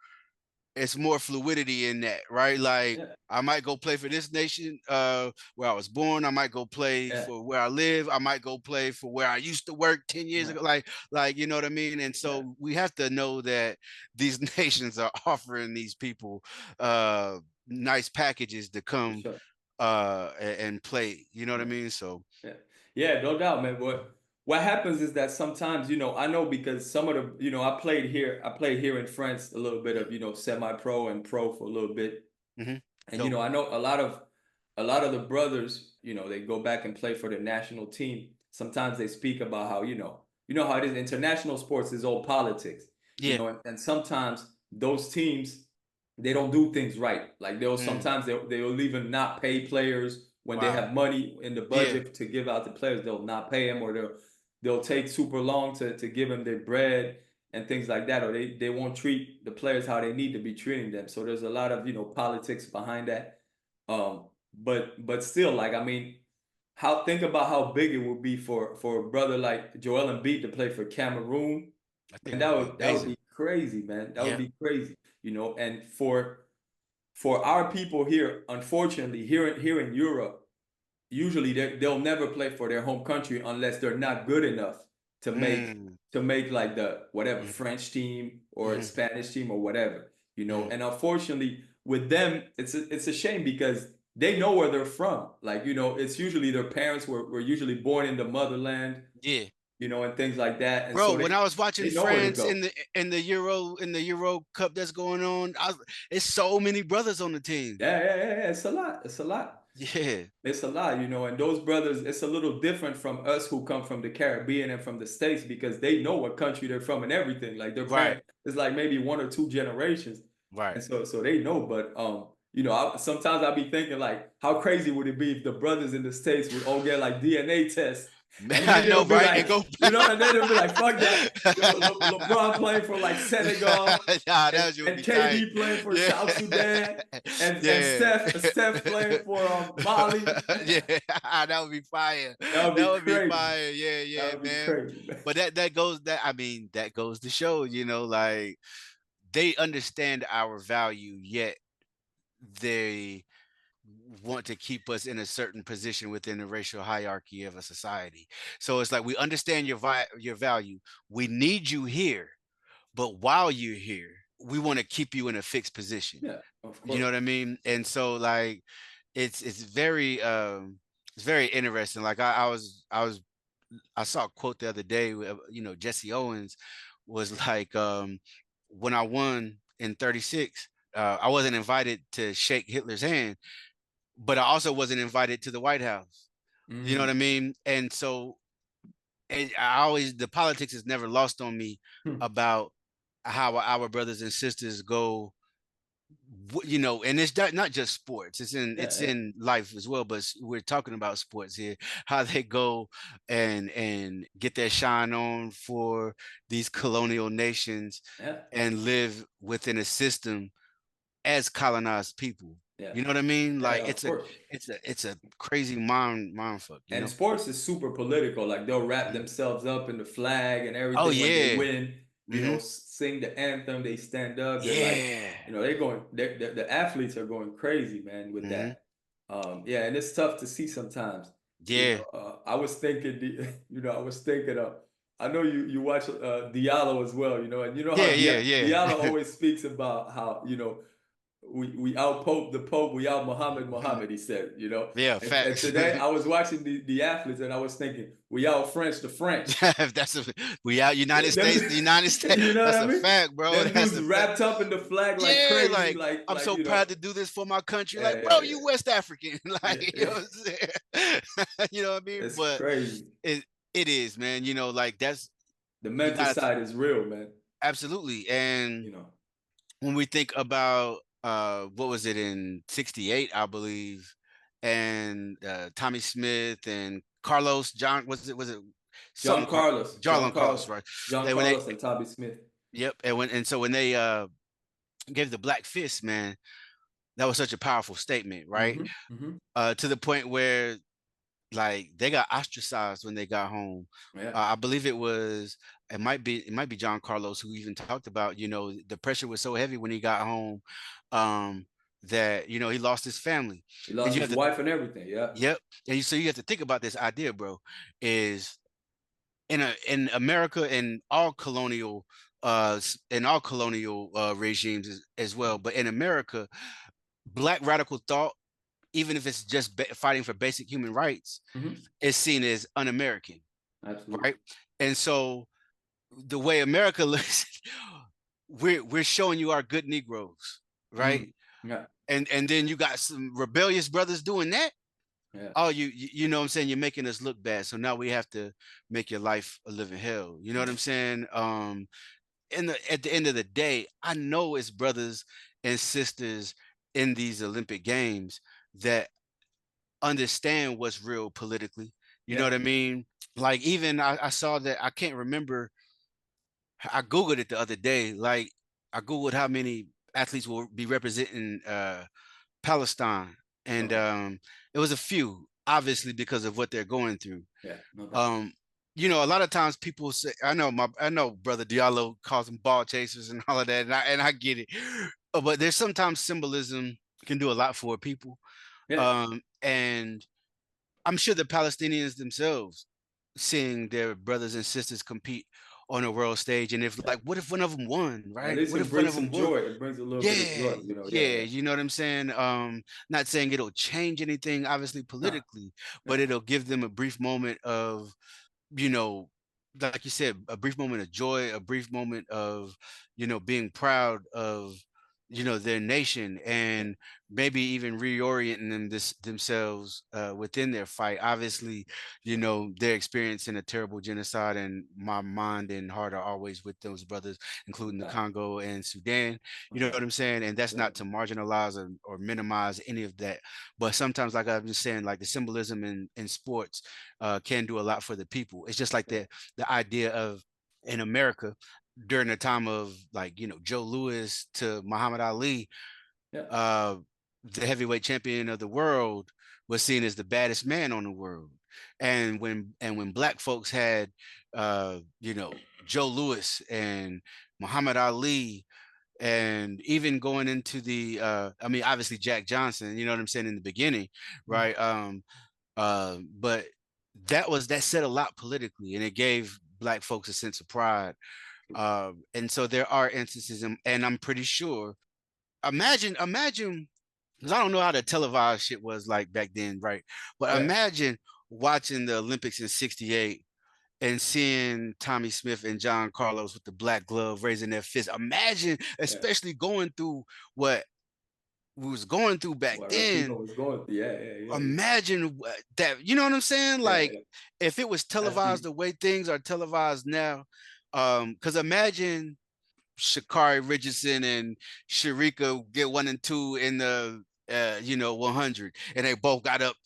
It's more fluidity in that, right? Like, I might go play for this nation where I was born. I might go play for where I live. I might go play for where I used to work 10 years ago. Like, you know what I mean? And so we have to know that these nations are offering these people nice packages to come and play. You know what I mean? So no doubt, man. What happens is that sometimes, I know, because some of the, I played here in France a little bit of, semi-pro and pro for a little bit. Mm-hmm. And, I know a lot of the brothers, they go back and play for the national team. Sometimes they speak about how, how it is. International sports is all politics, and sometimes those teams, they don't do things right. Like, sometimes they'll even not pay players when they have money in the budget to give out to players. They'll not pay them, or they'll take super long to give them their bread and things like that, or they won't treat the players how they need to be treating them. So there's a lot of politics behind that. But still, like, I mean, think about how big it would be for a brother like Joel Embiid to play for Cameroon. And that would be crazy, man. That would be crazy, And for our people here, unfortunately, here in Europe, usually they'll never play for their home country unless they're not good enough to make like the whatever French team or Spanish team or whatever, And unfortunately, with them, it's a shame, because they know where they're from. Like, it's usually their parents were usually born in the motherland. And things like that. And bro, so when I was watching France in the Euro Cup that's going on, it's so many brothers on the team. Yeah. It's a lot. Yeah. It's a lot, And those brothers, it's a little different from us who come from the Caribbean and from the States, because they know what country they're from and everything. Like, their parents, it's like maybe 1 or 2 generations. Right. And so they know. But sometimes I'll be thinking, like, how crazy would it be if the brothers in the States would all get like DNA tests? And I know, right? Like, and then they'll be like, fuck that. LeBron playing for like Senegal, and KD playing for South Sudan, and Steph playing for Mali. That would be fire. That would be fire. Yeah, man. Crazy, man. But that goes to show, like, they understand our value, yet they want to keep us in a certain position within the racial hierarchy of a society. So it's like, we understand your value. We need you here, but while you're here, we want to keep you in a fixed position. Yeah, of course. You know what I mean? And so, like, it's very interesting. Like, I was I saw a quote the other day, you know, Jesse Owens was like, when I won in 36, I wasn't invited to shake Hitler's hand, but I also wasn't invited to the White House. You know what I mean? And so the politics is never lost on me about how our brothers and sisters go, you know, and it's not just sports, it's in life as well, but we're talking about sports here, how they go and get their shine on for these colonial nations and live within a system as colonized people. You know what I mean? Like of course. it's a crazy mind fuck, you And know? sports is super political. Like they'll wrap themselves up in the flag and everything Oh when they yeah. win. You know, sing the anthem. They stand up. They're like, Yeah. you know, they're going. The athletes are going crazy, man, with that. Yeah, and it's tough to see sometimes. You Yeah. know, I was thinking, you know, I know you watch Diallo as well. You know, and you know how Yeah. Diallo always speaks about how, you know, we out Pope the Pope, we out Muhammad, he said, you know. Yeah, And facts. today I was watching the athletes and I was thinking, we out French the French. We out United States, the United States. You know what That's I a mean? fact, bro. Them That's dudes a fact. wrapped up in the flag like Yeah, crazy, I'm like so you know. proud to do this for my country. Like, Yeah, bro, you West African. Like, you know what I'm saying? You know what I mean? It's But crazy. it is, man. You know, like The you mental gotta side is real, man. absolutely. And You know. when we think about what was it in 68, I believe, and Tommy Smith and Carlos John, was it John something Carlos, Jarlon Carlos, right? John When they Carlos and Tommy Smith. yep, and so when they gave the Black Fist, man, that was such a powerful statement, right? To the point where like they got ostracized when they got home. Yeah. I believe it might be John Carlos who even talked about, you know, the pressure was so heavy when he got home, that, you know, he lost his family. He And lost you his have to, wife and everything. Yeah. yep. And so you have to think about this idea, bro, is in America and all colonial regimes as well, but in America, Black radical thought, even if it's just fighting for basic human rights, is seen as un-American. Absolutely. Right? And so the way America looks, we're showing you our good Negroes, right? Yeah. And then you got some rebellious brothers doing that. Yeah. Oh, you know what I'm saying? You're making us look bad. So now we have to make your life a living hell. You know what I'm saying? At the end of the day, I know it's brothers and sisters in these Olympic Games that understand what's real politically. You know what I mean? Like even I saw that, I can't remember. I Googled it the other day. Like I Googled how many athletes will be representing Palestine. And it was a few, obviously, because of what they're going through. Yeah, no doubt. You know, a lot of times people say, I know brother Diallo calls them ball chasers and all of that, and I get it. But there's sometimes symbolism can do a lot for people. Yeah. And I'm sure the Palestinians themselves seeing their brothers and sisters compete on a world stage, and if like, what if one of them won, At right? least What it if one brings of them some won? joy. It brings a little bit of Yeah, joy, you know. yeah, you know what I'm saying? Not saying it'll change anything, obviously, politically, but it'll give them a brief moment of, you know, like you said, a brief moment of joy, a brief moment of, you know, being proud of, you know, their nation, and maybe even reorienting themselves within their fight. Obviously, you know, they're experiencing a terrible genocide, and my mind and heart are always with those brothers, including the Congo and Sudan. You know what I'm saying? And that's not to marginalize or minimize any of that, but sometimes, like I've been saying, like the symbolism in sports can do a lot for the people. It's just like the idea of, in America, during the time of, like, you know, Joe Louis to Muhammad Ali, the heavyweight champion of the world was seen as the baddest man on the world. And when Black folks had you know, Joe Louis and Muhammad Ali, and even going into the I mean, obviously Jack Johnson, you know what I'm saying, in the beginning, right? But that said a lot politically, and it gave Black folks a sense of pride. And so there are instances, and I'm pretty sure. Imagine, because I don't know how the televised shit was like back then, right? But imagine watching the Olympics in '68 and seeing Tommy Smith and John Carlos with the black glove raising their fist. Imagine, especially going through what we was going through back What then. Rakeem was going through. Yeah. Imagine that, you know what I'm saying? Like, Yeah. if it was That's televised deep. the way things are televised now, because imagine Sha'Carri Richardson and Sharika get 1 and 2 in the 100, and they both got up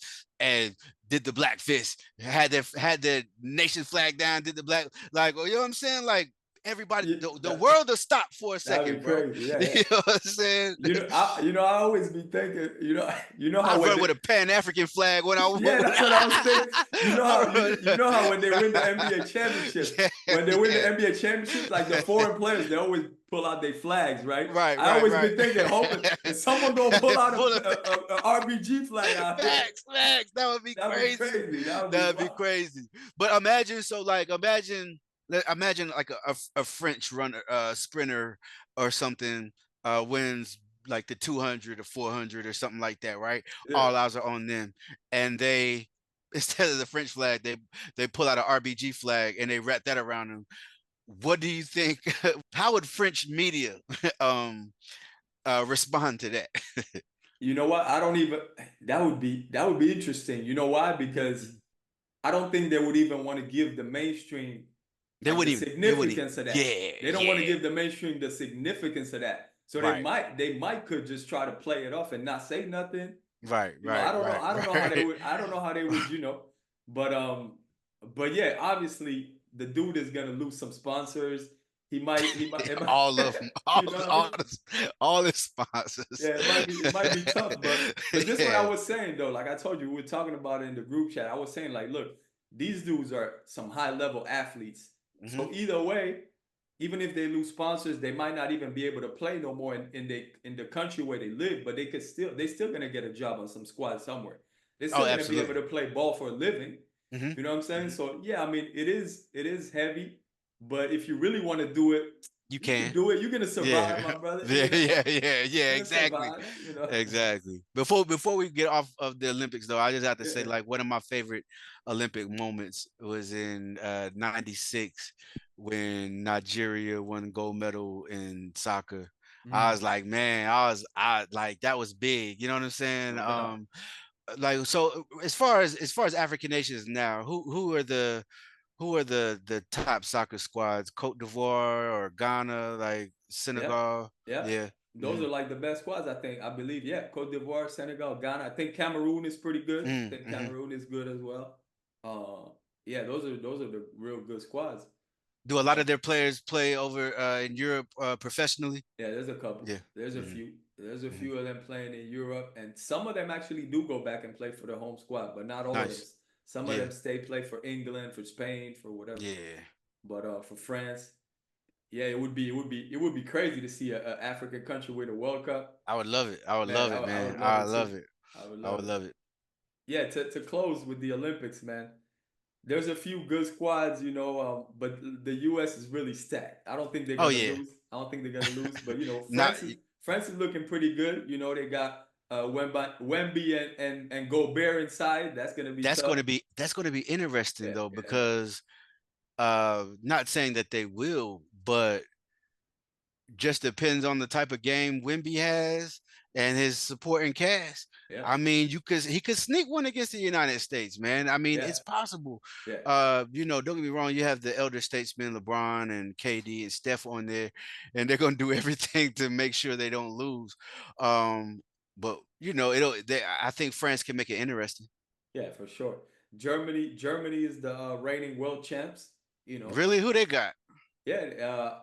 and did the black fist, had their nation flag down, did the black, like, you know what I'm saying? Like, everybody, Yeah, the world will stop for a that'd second, be bro. crazy. Yeah. You know what I'm saying? I always be thinking, I how when run with a Pan-African flag when I yeah, that's what I was thinking. You know how when they win the NBA championships, Yeah, when they win the yeah. NBA championships, like the foreign players, they always pull out their flags, right? Right, I right, always right. been thinking, hoping is someone gonna pull out Full of a RBG flag out here? facts. That would be That'd be crazy. crazy. That would be That'd be wild. crazy. But imagine, imagine like a French runner, sprinter or something, wins like the 200 or 400 or something like that, right? Yeah. All eyes are on them, and they, instead of the French flag, they pull out an RBG flag and they wrap that around them. What do you think? How would French media respond to that? You know what? I don't even. That would be interesting. You know why? Because I don't think they would even want to give the mainstream They like the wouldn't even, significance of that. yeah, They don't want to give the mainstream the significance of that. So right, they might could just try to play it off and not say nothing. right, I right, don't know. right, I don't know how they right. would. I don't know how they would. But yeah, obviously the dude is gonna lose some sponsors. He might. It might All of them, you know what I mean? all the sponsors. Yeah, it might be tough, but this is what I was saying though. Like I told you, we were talking about it in the group chat. I was saying like, look, these dudes are some high level athletes. Mm-hmm. So either way, even if they lose sponsors, they might not even be able to play no more in the country where they live. But they still gonna get a job on some squad somewhere. They're still gonna be able to play ball for a living. Mm-hmm. You know what I'm saying? Mm-hmm. So yeah, I mean it is heavy, but if you really want to do it, You can can do it. You're gonna survive, my brother. yeah, exactly. Survive, Exactly. Before we get off of the Olympics though, I just have to say, Yeah. like, one of my favorite Olympic moments was in '96 when Nigeria won gold medal in soccer. I was like, man, I like, that was big. You know what I'm saying? No doubt. Like, so as far as African nations now, who are the top soccer squads? Cote d'Ivoire or Ghana, like Senegal? Yeah. Yeah. Those are like the best squads, I think. I believe. Yeah. Cote d'Ivoire, Senegal, Ghana. I think Cameroon is pretty good. I think Cameroon is good as well. Yeah, those are the real good squads. Do a lot of their players play over in Europe professionally? Yeah, there's a couple. Yeah. There's a few. There's a few of them playing in Europe, and some of them actually do go back and play for their home squad, but not all of them. Nice. Some of them play for England, for Spain, for whatever. Yeah. But for France, yeah, it would be crazy to see a African country win a World Cup. I would love it. I would love it, man. I would love it. I would love it. Yeah, to close with the Olympics, man. There's a few good squads, but the U.S. is really stacked. I don't think they're gonna lose. I don't think they're gonna lose. But France is looking pretty good. They got Wemby and Gobert inside. That's gonna be tough. That's gonna be interesting though, because not saying that they will, but just depends on the type of game Wemby has and his supporting cast. Yeah. I mean, he could sneak one against the United States, man. I mean, it's possible. Yeah. Don't get me wrong. You have the elder statesmen, LeBron and KD and Steph on there, and they're gonna do everything to make sure they don't lose. But I think France can make it interesting. Yeah, for sure. Germany is the reigning world champs. Really, who they got? Yeah.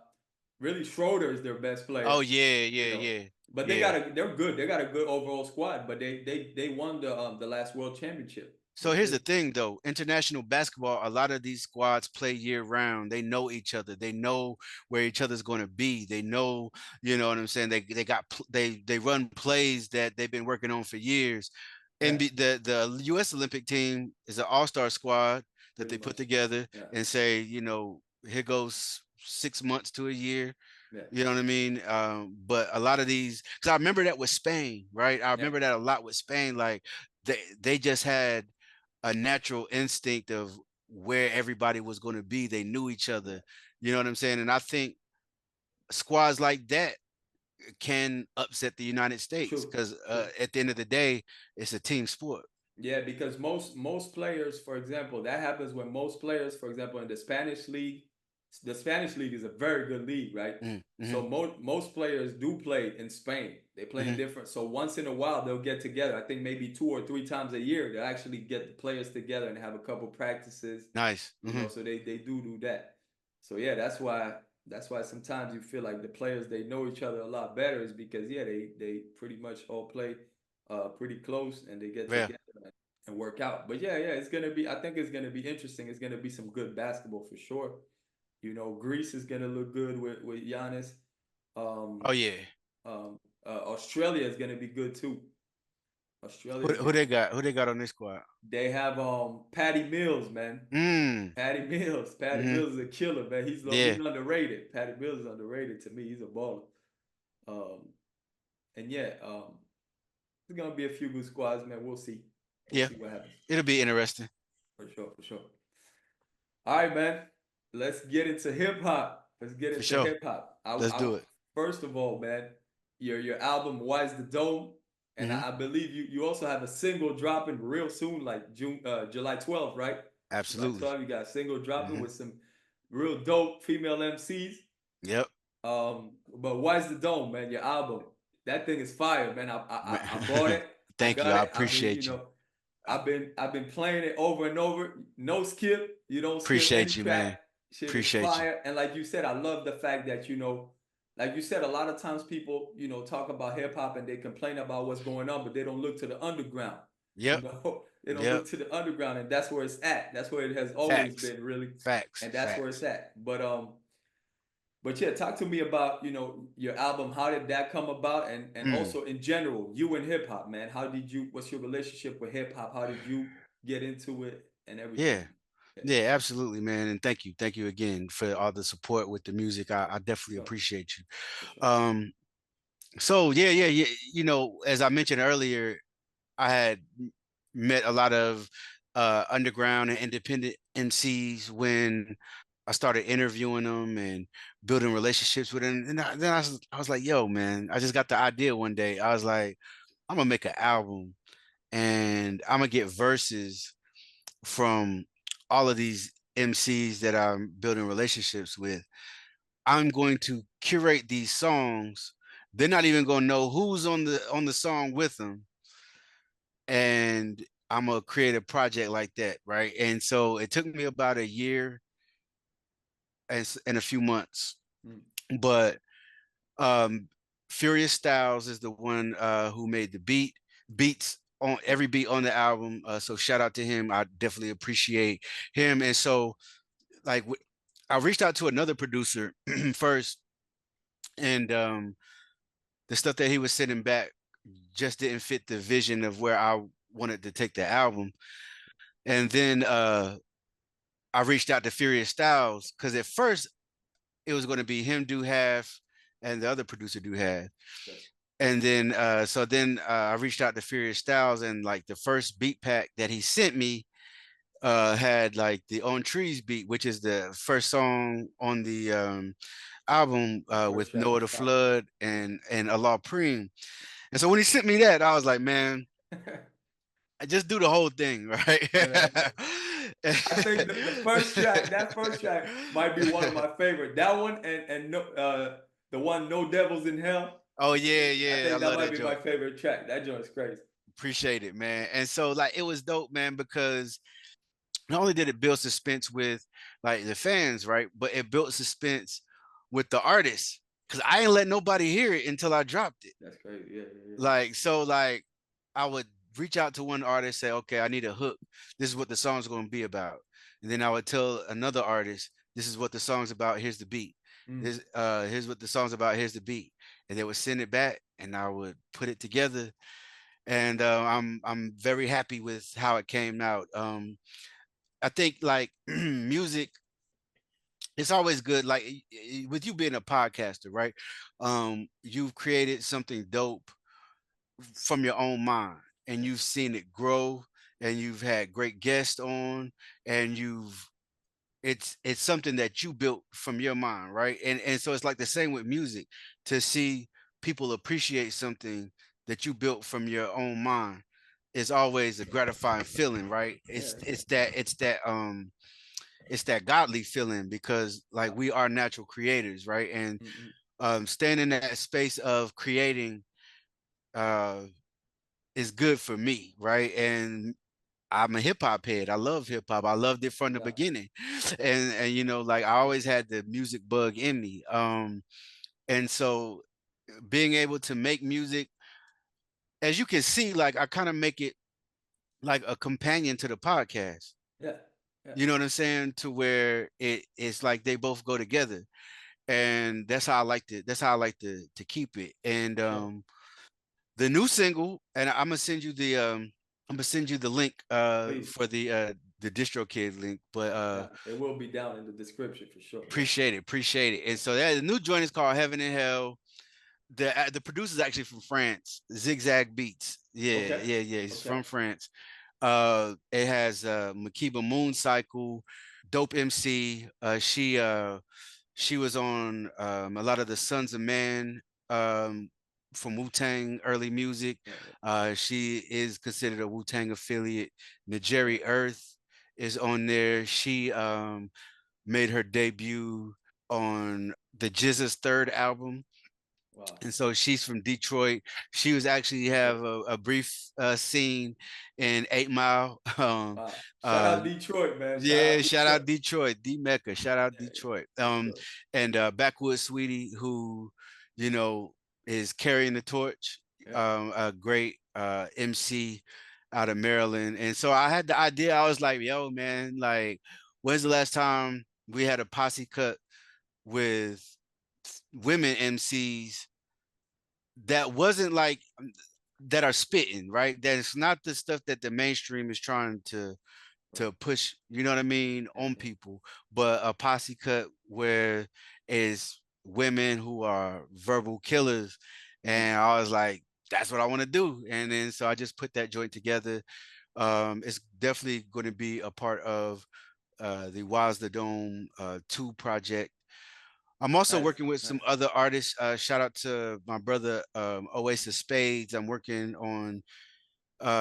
Really, Schroeder is their best player. Oh yeah. But they're good. They got a good overall squad. But they won the last world championship. So here's the thing, though. International basketball, a lot of these squads play year round. They know each other. They know where each other's going to be. They know, you know what I'm saying. They run plays that they've been working on for years. And the U.S. Olympic team is an all-star squad that they put together and say, here goes 6 months to a year. Yeah. You know what I mean? But a lot of these, because I remember that with Spain, right? I remember that a lot with Spain. Like they just had a natural instinct of where everybody was going to be. They knew each other. You know what I'm saying? And I think squads like that can upset the United States True. because True. at the end of the day, it's a team sport. Yeah, because most players, for example, that happens when most players, for example, in the Spanish league is a very good league, right? Mm-hmm. So most players do play in Spain. They play in different. So once in a while they'll get together. I think maybe 2 or 3 times a year they'll actually get the players together and have a couple practices. Nice. You know, so they do that. So yeah, that's why sometimes you feel like the players they know each other a lot better is because yeah they pretty much all play pretty close and they get Yeah. together and work out. But yeah, it's gonna be. I think it's gonna be interesting. It's gonna be some good basketball for sure. You know, Greece is gonna look good with Giannis. Um, Oh yeah. Australia is gonna be good too. Australia is Who gonna. they got? Who they got on this squad? They have Patty Mills, man. Mm. Patty Mills. Patty Mm-hmm. Mills is a killer, man. He's Yeah. underrated. Patty Mills is underrated to me. He's a baller. Um, and yeah, there's gonna be a few good squads, man. We'll see. We'll Yeah. see what happens. It'll be interesting. For sure, for sure. All right, man. Let's get into hip hop. Let's get For into sure. hip hop. Let's do it. First of all, man, your album "Why's the Dome," and Mm-hmm. I believe you also have a single dropping real soon, like July 12th, right? July Absolutely. 12th, you got a single dropping Mm-hmm. with some real dope female MCs. Yep. But "Why's the Dome," man, your album, that thing is fire, man. I bought it. I Thank you. got I it. I mean, appreciate you. I've been playing it over and over. No skip. You don't skip any Appreciate you, track. man. Shit is Appreciate you. fire. And like you said, I love the fact that like you said, a lot of times people talk about hip hop and they complain about what's going on, but they don't look to the underground. Yep. They don't Yep. look to the underground, and that's where it's at. That's where it has always Facts. been, really, Facts. and that's where Facts. it's at. But yeah, talk to me about your album. How did that come about, and also in general, you and hip hop, man. What's your relationship with hip hop? How did you get into it and everything? Yeah. Yeah, absolutely, man. And thank you. Thank you again for all the support with the music. I definitely Sure, appreciate you. for sure. So yeah. You know, as I mentioned earlier, I had met a lot of underground and independent MCs when I started interviewing them and building relationships with them. And I was like, yo, man, I just got the idea one day. I was like, I'm gonna make an album and I'm gonna get verses from all of these MCs that I'm building relationships with. I'm going to curate these songs. They're not even gonna know who's on the song with them, and I'm gonna create a project like that, right? And so it took me about a year and a few months, Mm. but um, Furious Styles is the one who made the beats on every beat on the album. So shout out to him. I definitely appreciate him. And so like I reached out to another producer first, and the stuff that he was sending back just didn't fit the vision of where I wanted to take the album. And then I reached out to Furious Styles because at first it was going to be him do half and the other producer do half. Okay. And then I reached out to Furious Styles, and like the first beat pack that he sent me had like the On Trees beat, which is the first song on the album First with track Noah on the top. Flood and Allah Preem. And so when he sent me that, I was like, man, I just do the whole thing, right? Yeah. I think that first track might be one of my favorite. That one and no, the one "No Devils in Hell." Oh yeah, I yeah, I think that love might that be my joint. favorite track. That joint's crazy. Appreciate it, man. And so like it was dope, man, because not only did it build suspense with like the fans, right, but it built suspense with the artists because I ain't let nobody hear it until I dropped it. That's crazy. Yeah. Like so, like I would reach out to one artist, say, okay, I need a hook. This is what the song's going to be about, and then I would tell another artist, this is what the song's about. Here's the beat. Mm. Here's what the song's about. Here's the beat, and they would send it back, and I would put it together. And I'm very happy with how it came out. I think like music, it's always good. Like with you being a podcaster, right? You've created something dope from your own mind, and you've seen it grow and you've had great guests on, and it's something that you built from your mind, right? And so it's like the same with music. To see people appreciate something that you built from your own mind is always a gratifying feeling, right? Yeah. It's that godly feeling, because like we are natural creators, right? And Mm-hmm. staying in that space of creating uh is good for me, right? And I'm a hip hop head. I love hip hop. I loved it from the Yeah. beginning. And you know, like I always had the music bug in me. And so being able to make music, as you can see, like I kind of make it like a companion to the podcast. Yeah. Yeah. You know what I'm saying? To where it's like they both go together. And that's how I like to keep it. And Sure. the new single, and I'm gonna send you the link Please. for the DistroKid link, but Yeah. It will be down in the description for sure. Yeah. appreciate it. Yeah. And so that the new joint is called Heaven and Hell. The producer's actually from France, Zigzag Beats. Yeah, Okay. yeah, yeah. He's Okay. from France. It has Makiba Mooncycle, dope MC. She was on a lot of the Sons of Man um, from Wu-Tang early music. Yeah. She is considered a Wu-Tang affiliate. Yeah. Najeri Earth is on there. She made her debut on the GZA's third album. Wow. And so she's from Detroit. She was actually Okay. have a brief scene in 8 Mile. Wow. Shout Uh, out Detroit, man. Shout yeah, out shout out Detroit. Detroit, D Mecca. Shout out Yeah. Yeah. Detroit. For sure. And Backwoods Sweetie, who you know is carrying the torch. Yeah. A great MC out of Maryland. And so I had the idea. I was like, yo, man, like, when's the last time we had a posse cut with women MCs that wasn't like that are spitting, right? That it's not the stuff that the mainstream is trying Right. to push, you know what I mean, Yeah. on Yeah. people, but a posse cut where it's women who are verbal killers. Mm. And I was like, that's what I want to do. And then so I just put that joint together. It's definitely going to be a part of the Waz the Dome 2 project. I'm also Nice. working with some Nice. other artists. Shout out to my brother Oasis Spades. I'm working on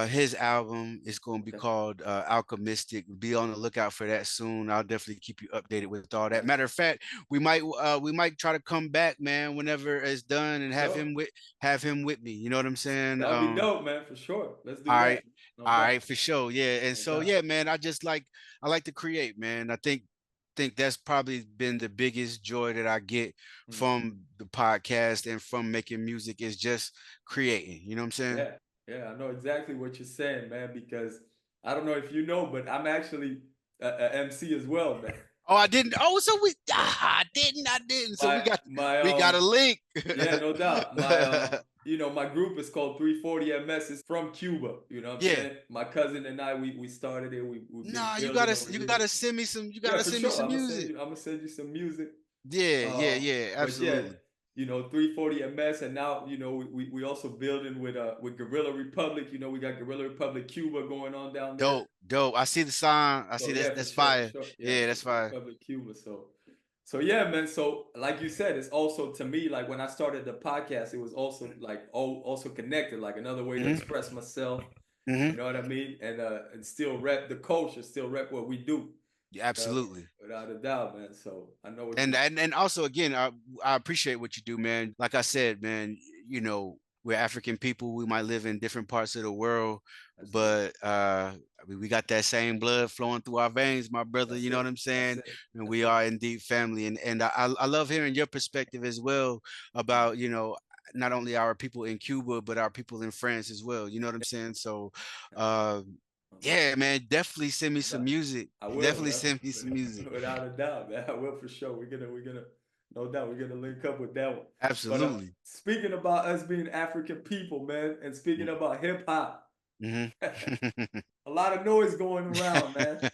his album. Is going to be Okay. called Alchemistic. Be on the lookout for that soon. I'll definitely keep you updated with all that. Nice. Matter of fact, we might try to come back, man, whenever it's done, and Sure. have him with me. You know what I'm saying? That'll be dope, man, for sure. Let's do All right. that. No All doubt. right, for sure. Yeah. And No so doubt. yeah, man, I like to create, man. I think that's probably been the biggest joy that I get Mm. from the podcast and from making music is just creating. You know what I'm saying? Yeah. Yeah. I know exactly what you're saying, man, because I don't know if you know, but I'm actually a MC as well, man. Oh, I didn't. Oh, so Yeah. I didn't. So My we got a link. yeah, no doubt. My group is called 340 MS. It's from Cuba. You know what I'm Yeah. saying? My cousin and I, we started it. We've been Nah, building over you the years. gotta send me some. You Yeah, gotta for send me sure. some music. I'm gonna send you some music. Yeah, yeah, yeah. But yeah, Absolutely. 340 MS, and now we also building with Guerrilla Republic. We got Guerrilla Republic Cuba going on down there. Dope, dope. I see the sign. I So see yeah, for that's sure, for fire. sure. Yeah, Yeah, that's Guerrilla fire. Republic Cuba. So yeah, man. So like you said, it's also to me like when I started the podcast, it was also like also connected, like another way to Hmm. express myself. Hmm. You know what I mean? And still rep the culture, still rep what we do. Yeah, absolutely. Without a doubt, man. So I know what you. And also again, I appreciate what you do, man. Like I said, man, you know, we're African people. We might live in different parts of the world, That's it. but I mean, we got that same blood flowing through our veins, my brother. That's You know what it. I'm That's saying? it. And That's we it. are indeed family. And I love hearing your perspective as well about, you know, not only our people in Cuba, but our people in France as well. You know what I'm saying? So uh yeah, man, definitely send me some music. I will, Definitely man. send me some music. Without a doubt, man. I will for sure. No doubt, we're gonna link up with that one. But Absolutely. speaking about us being African people, man, and speaking about hip hop, Hmm. a lot of noise going around, man.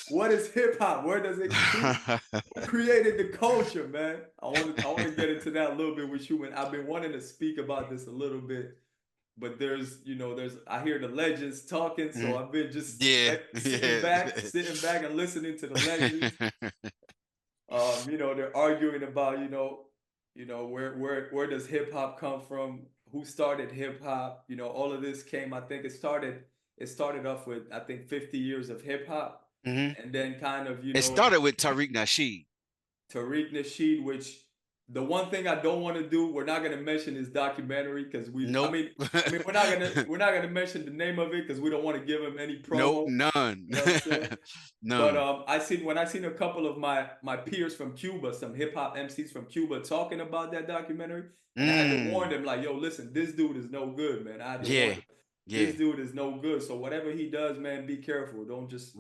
What is hip hop? Where does it? Who created the culture, man? I want to get into that a little bit with you, man. I've been wanting to speak about this a little bit but there's, I hear the legends talking, so I've been just Yeah. sitting back and listening to the legends. They're arguing about, where does hip hop come from? Who started hip hop? All of this came, I think it started off with, I think, 50 years of hip hop. Mhm. And then kind of, It started with Tariq Nasheed. Tariq Nasheed, which the one thing I don't want to do, we're not gonna mention his documentary because I Nope. mean, we're not gonna mention the name of it because we don't want to give him any Nope, promo. none. You know what I'm saying? But None. when I seen a couple of my peers from Cuba, some hip hop MCs from Cuba talking about that documentary, and I had to warn Mm. them like, yo, listen, this dude is no good, man. I had to warn Yeah. them, Yeah. this dude is no good. So whatever he does, man, be careful.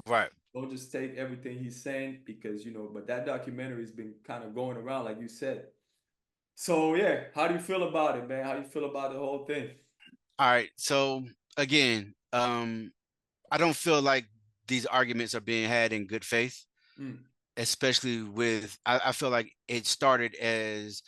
Right. Don't just take everything he's saying because but that documentary's been kind of going around, like you said. So yeah, how do you feel about it, man? How do you feel about the whole thing? All right. So again, I don't feel like these arguments are being had in good faith, Mm, especially with I feel like it started as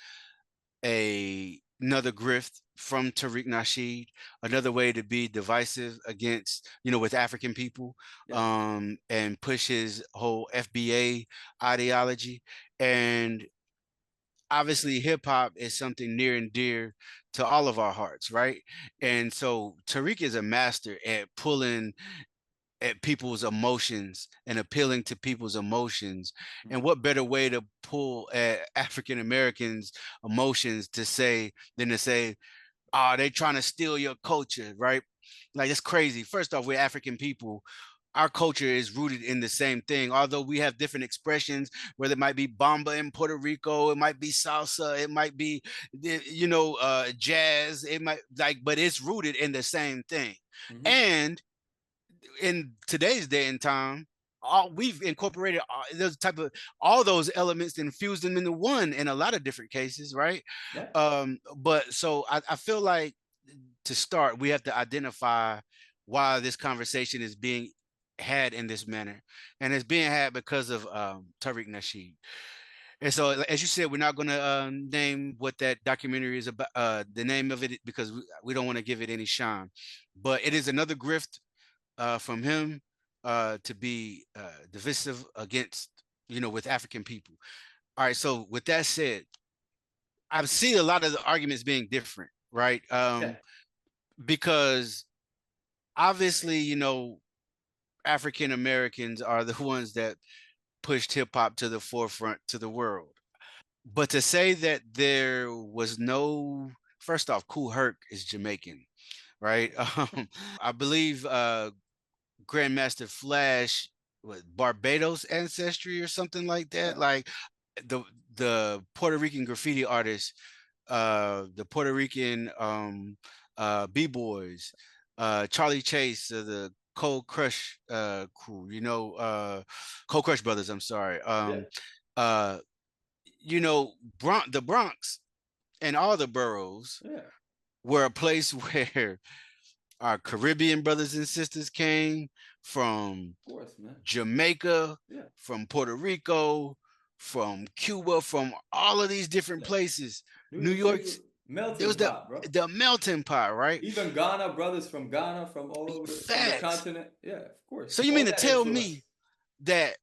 another grift from Tariq Nasheed, another way to be divisive against, with African people, yeah. and push his whole FBA ideology. And obviously hip hop is something near and dear to all of our hearts, right? And so Tariq is a master at pulling at people's emotions and appealing to people's emotions. Mm, And what better way to pull at African Americans' emotions than to say, oh, they trying to steal your culture, right? Like it's crazy. First off, we're African people. Our culture is rooted in the same thing, although we have different expressions, whether it might be bamba in Puerto Rico, it might be salsa, it might be, jazz, it might but it's rooted in the same thing. mm-hmm. And in today's day and time, all we've incorporated all those elements, infused them into one in a lot of different cases, right? Yeah, But so I feel like to start, we have to identify why this conversation is being had in this manner, and it's being had because of Tariq Nasheed. And so, as you said, we're not going to name what that documentary is about, the name of it, because we don't want to give it any shine. But it is another grift from him to be divisive against, with African people. All right. So with that said, I've seen a lot of the arguments being different, right? yeah, Because obviously, African Americans are the ones that pushed hip hop to the forefront to the world. But to say that there was no, first off, Kool Herc is Jamaican, right? I believe Grandmaster Flash, what, Barbados ancestry or something like yeah, that. Like the the Puerto Rican graffiti artists, the Puerto Rican b-boys, Charlie Chase, the Cold Crush crew, Cold Crush brothers. I'm sorry. yeah, Uh, the Bronx and all the boroughs yeah. were a place where our Caribbean brothers and sisters came from, Of course, man. Jamaica, Yeah, from Puerto Rico, from Cuba, from all of these different yeah. places. New New York City York's was there melting was the pot, bro. the melting pot, right? Even Ghana, brothers from Ghana, from all over the Facts. continent. Yeah, of course. So you All mean to that tell influence. me that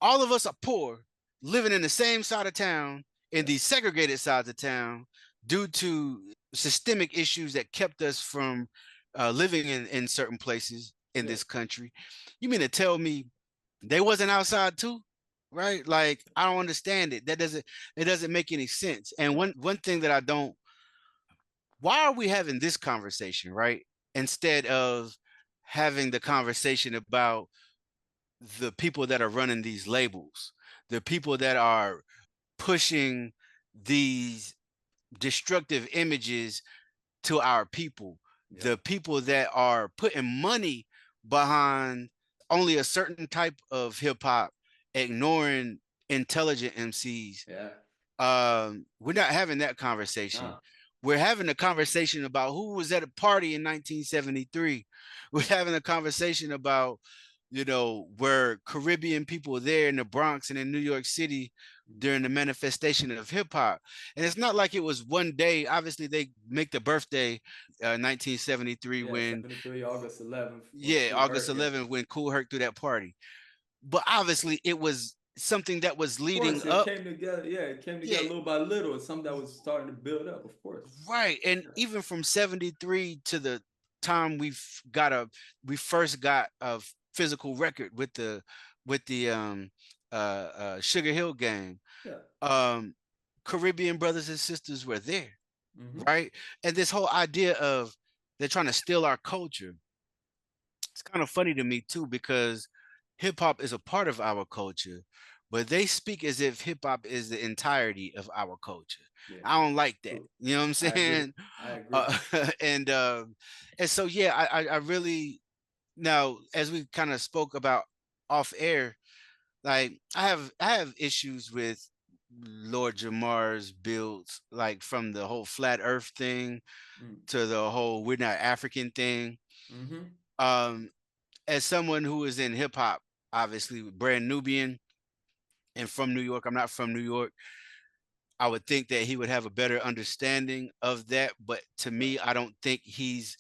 all of us are poor, living in the same side of town, in Yeah, these segregated sides of town, due to systemic issues that kept us from living in certain places in yeah, this country? You mean to tell me they wasn't outside too? Right? Like I don't understand it. It doesn't make any sense. And yeah, one thing that I don't, why are we having this conversation, right? Instead of having the conversation about the people that are running these labels, the people that are pushing these destructive images to our people, yeah, the people that are putting money behind only a certain type of hip hop, ignoring intelligent MCs. yeah. We're not having that conversation. Nah, We're having a conversation about who was at a party in 1973. We're having a conversation about, were Caribbean people there in the Bronx and in New York City during the manifestation of hip hop. And it's not like it was one day. Obviously, they make the birthday 1973 Yeah, when 73, August 11th, when yeah, Kool August Herc. 11th when Kool Herc threw that party. But obviously, it was something that was Of leading course, it up. came together. Yeah, it came Yeah, together little by little. It's something that was starting to build up, of course. right. And Yeah. even from 73 to the time we first got a physical record with the Sugar Hill game. Yeah. Caribbean brothers and sisters were there, Mm-hmm. right? And this whole idea of they're trying to steal our culture, it's kind of funny to me too, because hip hop is a part of our culture, but they speak as if hip hop is the entirety of our culture. Yeah. I don't like that. True. You know what I'm I agree. saying? I agree. Uh, and so yeah, I really, now as we kind of spoke about off air, like I have issues with Lord Jamar's builds, like from the whole flat Earth thing Mm. to the whole we're not African thing. Mm-hmm. Um, as someone who is in hip hop, obviously brand Nubian and from New York, I'm not from New York. I would think that he would have a better understanding of that, but to Right. me, I don't think he's.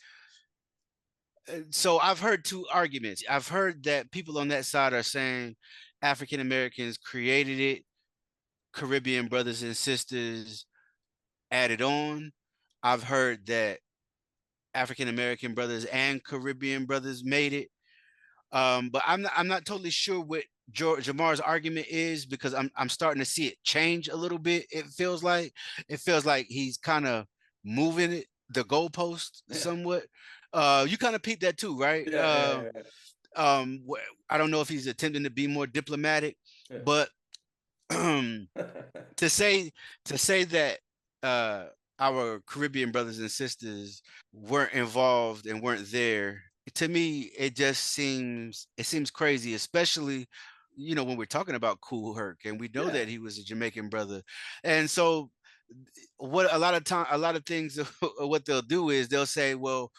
So I've heard two arguments. I've heard that people on that side are saying African Americans created it, Caribbean brothers and sisters added on. I've heard that African American brothers and Caribbean brothers made it. But I'm not totally sure what Jamar's argument is, because I'm starting to see it change a little bit. It feels like he's kind of moving it the goalpost Yeah. somewhat. You kind of peeped that too, right? Yeah. I don't know if he's attempting to be more diplomatic, Yeah. but to say that uh, our Caribbean brothers and sisters weren't involved and weren't there, to me it seems crazy, especially when we're talking about Kool Herc and we know Yeah. that he was a Jamaican brother. And so what a lot of things what they'll do is they'll say, well,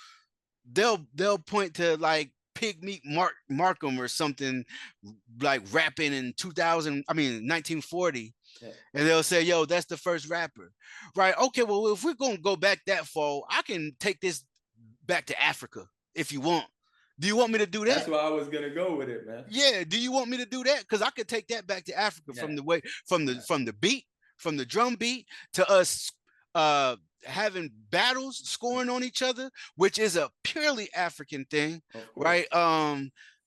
they'll point to like Pigmeat Markham or something, like rapping in 2000, I mean 1940, Yeah. and they'll say, yo, that's the first rapper, right? Okay, well, if we're gonna go back that far, I can take this back to Africa if you want. Do you want me to do That's that? where I was gonna go with it, man. Yeah, do you want me to do that? Because I could take that back to Africa, Yeah. from the way, Yeah. from the beat, from the drum beat, to us having battles, scoring on each other, which is a purely African thing, Of course. right?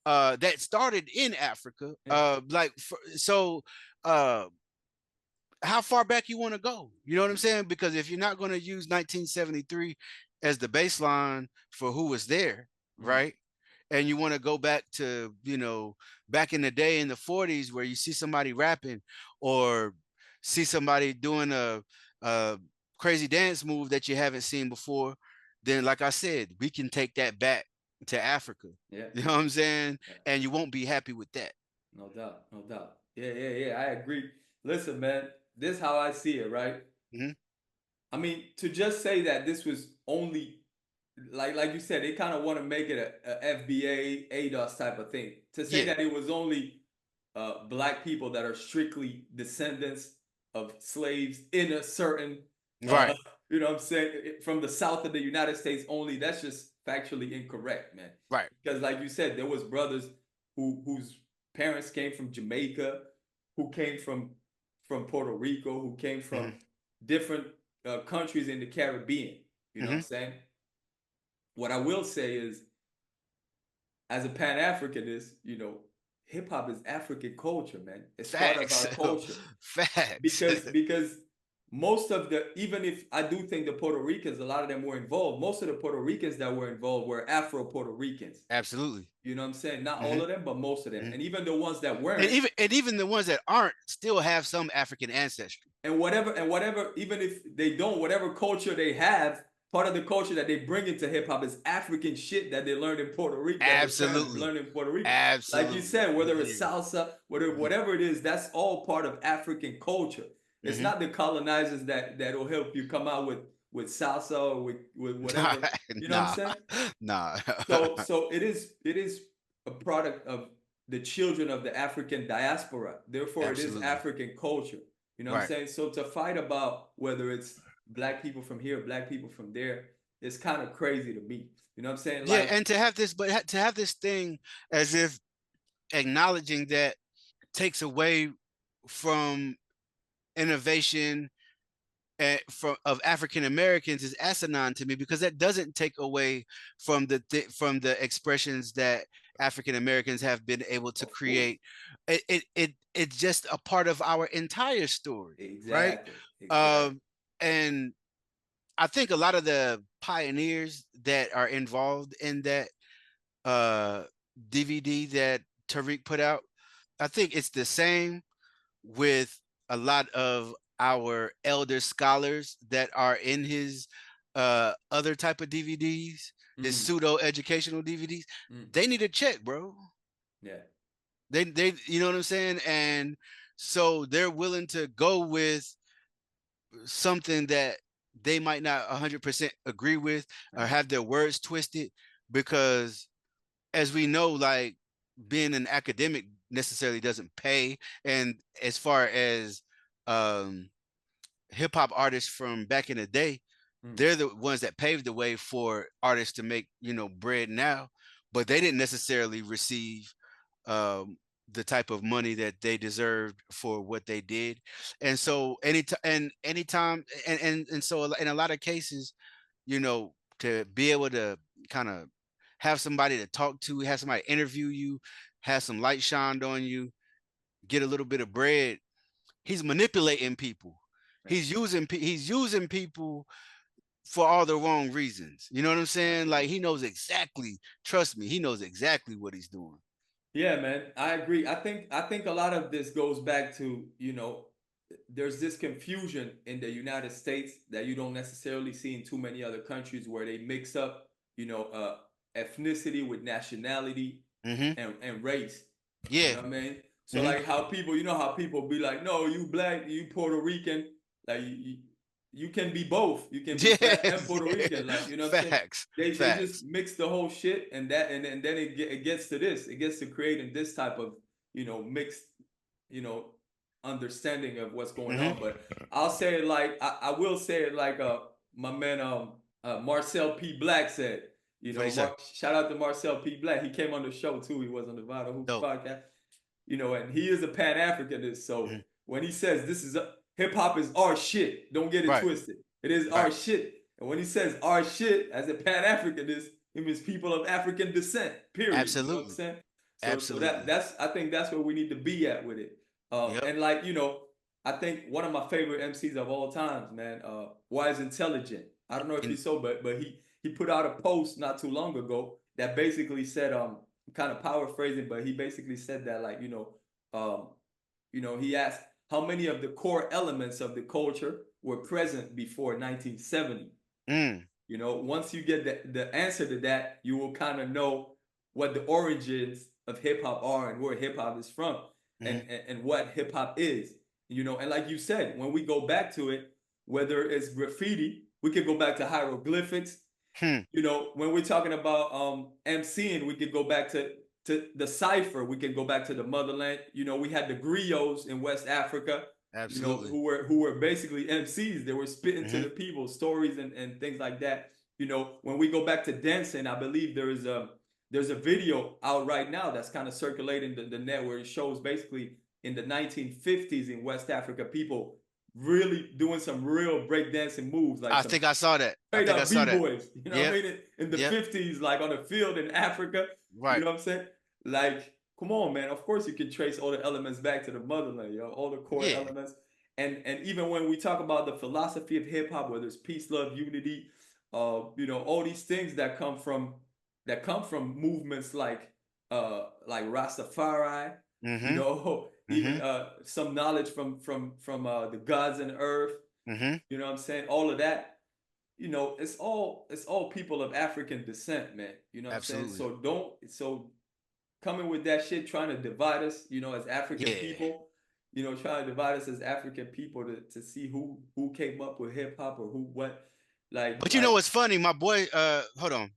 That started in Africa. Yeah. Uh how far back you want to go? You know what I'm saying? Because if you're not going to use 1973 as the baseline for who was there, Mm. right? And you want to go back to, back in the day in the 40s, where you see somebody rapping or see somebody doing a crazy dance move that you haven't seen before, then like I said, we can take that back to Africa. Yeah. You know what I'm saying? Yeah. And you won't be happy with that. No doubt. No doubt. Yeah. I agree. Listen, man, this is how I see it, right? Mm-hmm. I mean, to just say that this was only like you said, they kind of want to make it a FBA, ADOS type of thing. To say Yeah. that it was only black people that are strictly descendants of slaves in a certain, Right. you know what I'm saying, from the south of the United States only, that's just factually incorrect, man. Right. Because like you said, there was brothers whose parents came from Jamaica, who came from Puerto Rico, who came from Mm-hmm. different countries in the Caribbean. You know what I'm saying? What I will say is, as a Pan-Africanist, hip hop is African culture, man. It's part of Facts. our culture. Facts. Because most of even if I do think the Puerto Ricans, a lot of them were involved. Most of the Puerto Ricans that were involved were Afro-Puerto Ricans. Absolutely. You know what I'm saying? Not all of them, but most of them. And even the ones that weren't. And even the ones that aren't still have some African ancestry. And whatever, even if they don't, whatever culture they have, part of the culture that they bring into hip hop is African shit that they learned in Puerto Rico. Absolutely. Learned in Puerto Rico. Absolutely. Like you said, whether it's salsa, whatever it is, that's all part of African culture. It's not the colonizers that'll help you come out with salsa or with whatever. You know what I'm saying? Nah. So it is a product of the children of the African diaspora. Therefore, it is Absolutely. African culture. You know what I'm saying? So to fight about whether it's black people from here, black people from there, it's kind of crazy to me. You know what I'm saying? Yeah, Like, and to have this, but to have this thing as if acknowledging that takes away from innovation and from of African Americans is asinine to me, because that doesn't take away from from the expressions that African Americans have been able to of course. create. It's just a part of our entire story, right? Exactly. Exactly. And I think a lot of the pioneers that are involved in that DVD that Tariq put out, I think it's the same with a lot of our elder scholars that are in his other type of DVDs, his pseudo educational DVDs. They need a check, bro. Yeah. They you know what I'm saying? And so they're willing to go with something that they might not 100% agree with or have their words twisted, because as we know, like, being an academic necessarily doesn't pay. And as far as hip hop artists from back in the day, they're the ones that paved the way for artists to make, bread now, but they didn't necessarily receive the type of money that they deserved for what they did. And so anytime and so in a lot of cases, to be able to kind of have somebody to talk to, have somebody interview you, have some light shined on you, get a little bit of bread, he's manipulating people. He's using people for all the wrong reasons. You know what I'm saying? Like, he knows exactly, trust me, he knows exactly what he's doing. Yeah, man, I agree. I think a lot of this goes back to, there's this confusion in the United States that you don't necessarily see in too many other countries, where they mix up, ethnicity with nationality and race. Yeah. You know what I mean? So like how people, how people be like, no, you black, you Puerto Rican, like you can be both. You can be black and Puerto Rican, like, you know what I'm saying? They just mix the whole shit, and then it gets to this. It gets to creating this type of, mixed, you know, understanding of what's going on. But I'll say it like I will say it like my man Marcel P. Black said. Shout out to Marcel P. Black. He came on the show too. He was on the VitalHoopsPodcast. And he is a Pan-Africanist. So when he says this is hip hop is our shit, don't get it twisted. It is our shit. And when he says our shit as a Pan-Africanist, it means people of African descent. Period. Absolutely. You know what I'm saying? So, Absolutely. So that's I think that's where we need to be at with it. And like, I think one of my favorite MCs of all times, man, Wise Intelligent. I don't know if you saw, but he put out a post not too long ago that basically said, I'm kind of paraphrasing, but he basically said that, like, he asked how many of the core elements of the culture were present before 1970. Once you get the answer to that, you will kind of know what the origins of hip hop are and where hip hop is from, and what hip hop is. And like you said, when we go back to it, whether it's graffiti, we could go back to hieroglyphics. When we're talking about MCing, we could go back to the cipher. We could go back to the motherland. We had the griots in West Africa. Absolutely. Who were basically MCs. They were spitting to the people stories and things like that. When we go back to dancing, I believe there's a video out right now that's kind of circulating the net, where it shows basically in the 1950s in West Africa, people really doing some real breakdancing moves. Like, I think I saw that. Straight up B-boys. You know what I mean? In the 50s, like on the field in Africa. Right. You know what I'm saying? Like, come on, man. Of course you can trace all the elements back to the motherland, all the core elements. And even when we talk about the philosophy of hip hop, whether it's peace, love, unity, all these things that come from movements like Rastafari, even some knowledge from the gods and earth. You know what I'm saying? All of that, it's all people of African descent, man. You know what I'm saying? So coming with that shit, trying to divide us, as African people, trying to divide us as African people to see who came up with hip hop or who what. But you know what's funny, my boy? Hold on.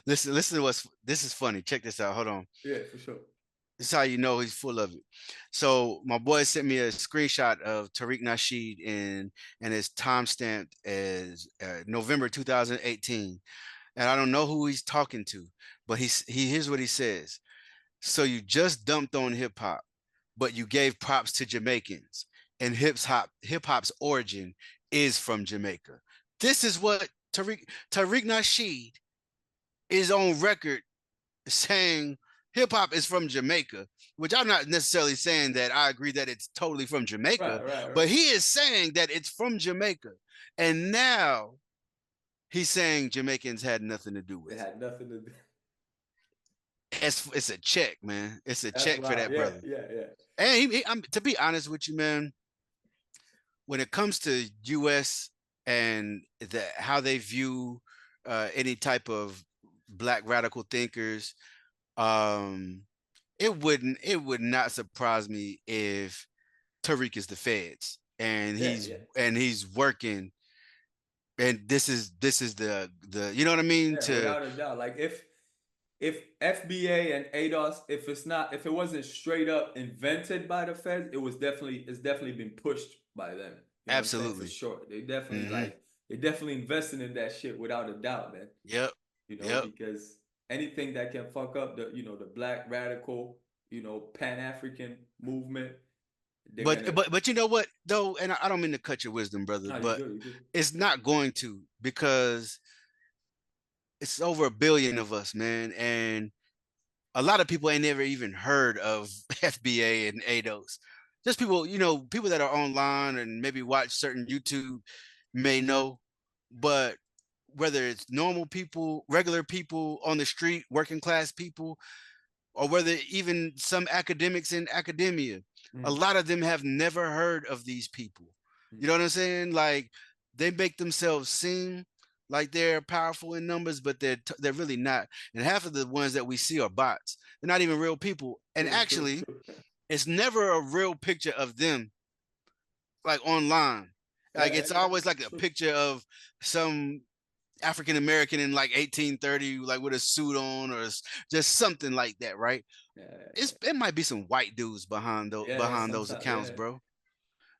Listen. This is funny. Check this out. Hold on. Yeah, for sure. This is how you know he's full of it. So my boy sent me a screenshot of Tariq Nasheed and it's timestamped as November 2018. And I don't know who he's talking to, but here's what he says. So you just dumped on hip hop, but you gave props to Jamaicans, and hip hop's origin is from Jamaica. This is what Tariq Nasheed is on record saying hip hop is from Jamaica, which I'm not necessarily saying that I agree that it's totally from Jamaica, Right. but he is saying that it's from Jamaica. And now he's saying Jamaicans had nothing to do with It it. had nothing to do. It's a check, man. It's a That's check for wild. that brother. Yeah. And to be honest with you, man, when it comes to U.S. and how they view any type of black radical thinkers, it would not surprise me if Tariq is the feds and he's working, and this is the you know what I mean? Yeah, without a doubt. Like if FBA and ADOS, if it wasn't straight up invented by the feds, it's definitely been pushed by them. You know Absolutely. what I'm saying? For sure. They definitely they definitely investing in that shit without a doubt, man. Yep. You know, because anything that can fuck up the black radical, Pan-African movement. But you know what though, and I don't mean to cut your wisdom, brother, but you're good. It's not going to, because it's over 1 billion of us, man, and a lot of people ain't never even heard of FBA and ADOS. Just people, people that are online and maybe watch certain YouTube may know, but whether it's normal people, regular people on the street, working class people, or whether even some academics in academia, a lot of them have never heard of these people. You know what I'm saying? Like, they make themselves seem like they're powerful in numbers, but they're really not. And half of the ones that we see are bots. They're not even real people. And actually, it's never a real picture of them, like online. Like, it's always like a picture of some African American in like 1830, like with a suit on, or just something like that, right? It might be some white dudes behind those accounts, bro.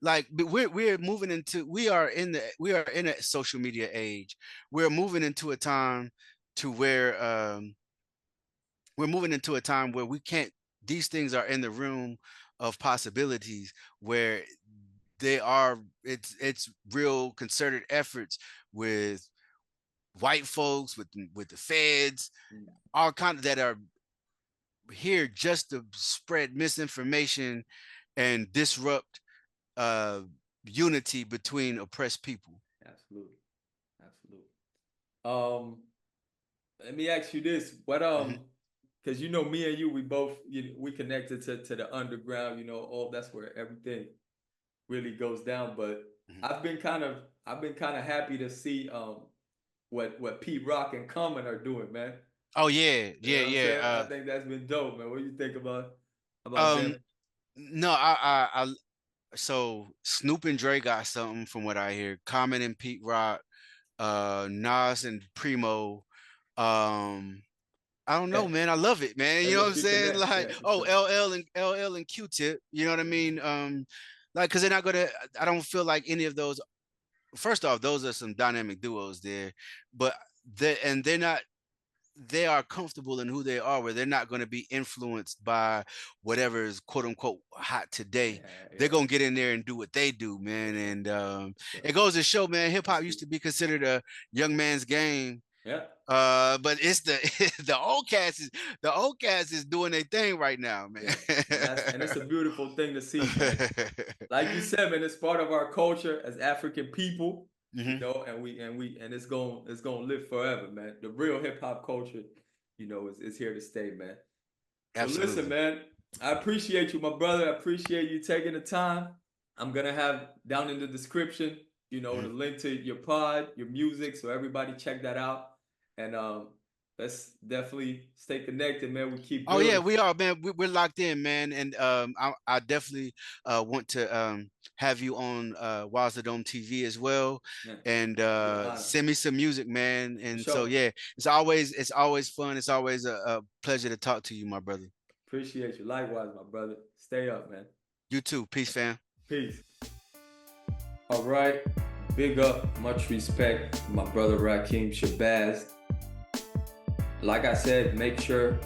Like, but we are in a social media age. We're moving into a time to where we can't. These things are in the realm of possibilities where it's real concerted efforts with white folks, with the feds, all kinds of that are here just to spread misinformation and disrupt unity between oppressed people. Absolutely. Let me ask you this: what because me and you, we both we connected to the underground. That's where everything really goes down. But I've been kind of happy to see what Pete Rock and Common are doing, man. Oh yeah. I think that's been dope, man. What do you think about them? No, so Snoop and Dre got something from what I hear. Common and Pete Rock, Nas and Primo. I don't know, man. I love it, man. You know what I'm saying? Like, LL and Q-Tip. You know what I mean? Like, because they're not gonna. I don't feel like any of those. First off, those are some dynamic duos there, but they're not. They are comfortable in who they are, where they're not going to be influenced by whatever is quote unquote hot today. They're going to get in there and do what they do, man. And it goes to show, man, hip hop used to be considered a young man's game. Yeah. But it's the old cast is doing their thing right now, man. And it's a beautiful thing to see, man. Like you said, man, it's part of our culture as African people. And it's gonna live forever, man. The real hip hop culture, is here to stay, man. Absolutely. So listen, man, I appreciate you, my brother. I appreciate you taking the time. I'm gonna have down in the description, the link to your pod, your music, so everybody check that out. And let's definitely stay connected, man. We keep building. Oh yeah, we are, man. We're locked in, man. And I definitely want to have you on Wazadome TV as well. And send me some music, man. And so yeah, it's always fun. It's always a pleasure to talk to you, my brother. Appreciate you. Likewise, my brother. Stay up, man. You too. Peace, fam. Peace. All right. Big up, much respect, my brother Rakeem Shabazz. Like I said, make sure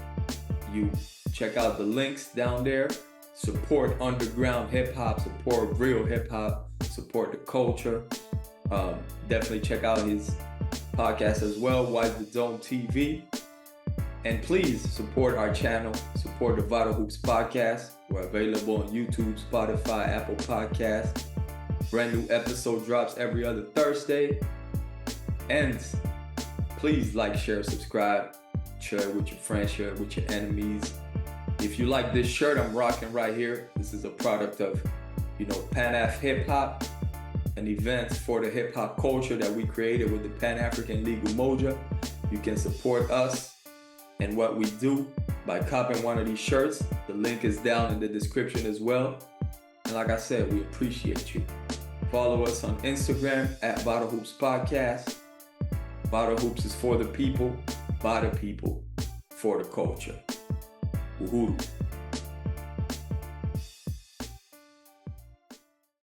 you check out the links down there. Support underground hip hop, support real hip hop, support the culture. Definitely check out his podcast as well, Why the Dome TV. And please support our channel, support the Vital Hoops Podcast. We're available on YouTube, Spotify, Apple Podcasts. Brand new episode drops every other Thursday. And please like, share, subscribe, share it with your friends, share it with your enemies. If you like this shirt I'm rocking right here, this is a product of, Panaf Hip Hop, an event for the hip hop culture that we created with the Pan-African League Umoja. You can support us and what we do by copying one of these shirts. The link is down in the description as well. And like I said, we appreciate you. Follow us on Instagram at VitalHoopsPodcast. Vital Hoops is for the people, by the people, for the culture. Uhuru.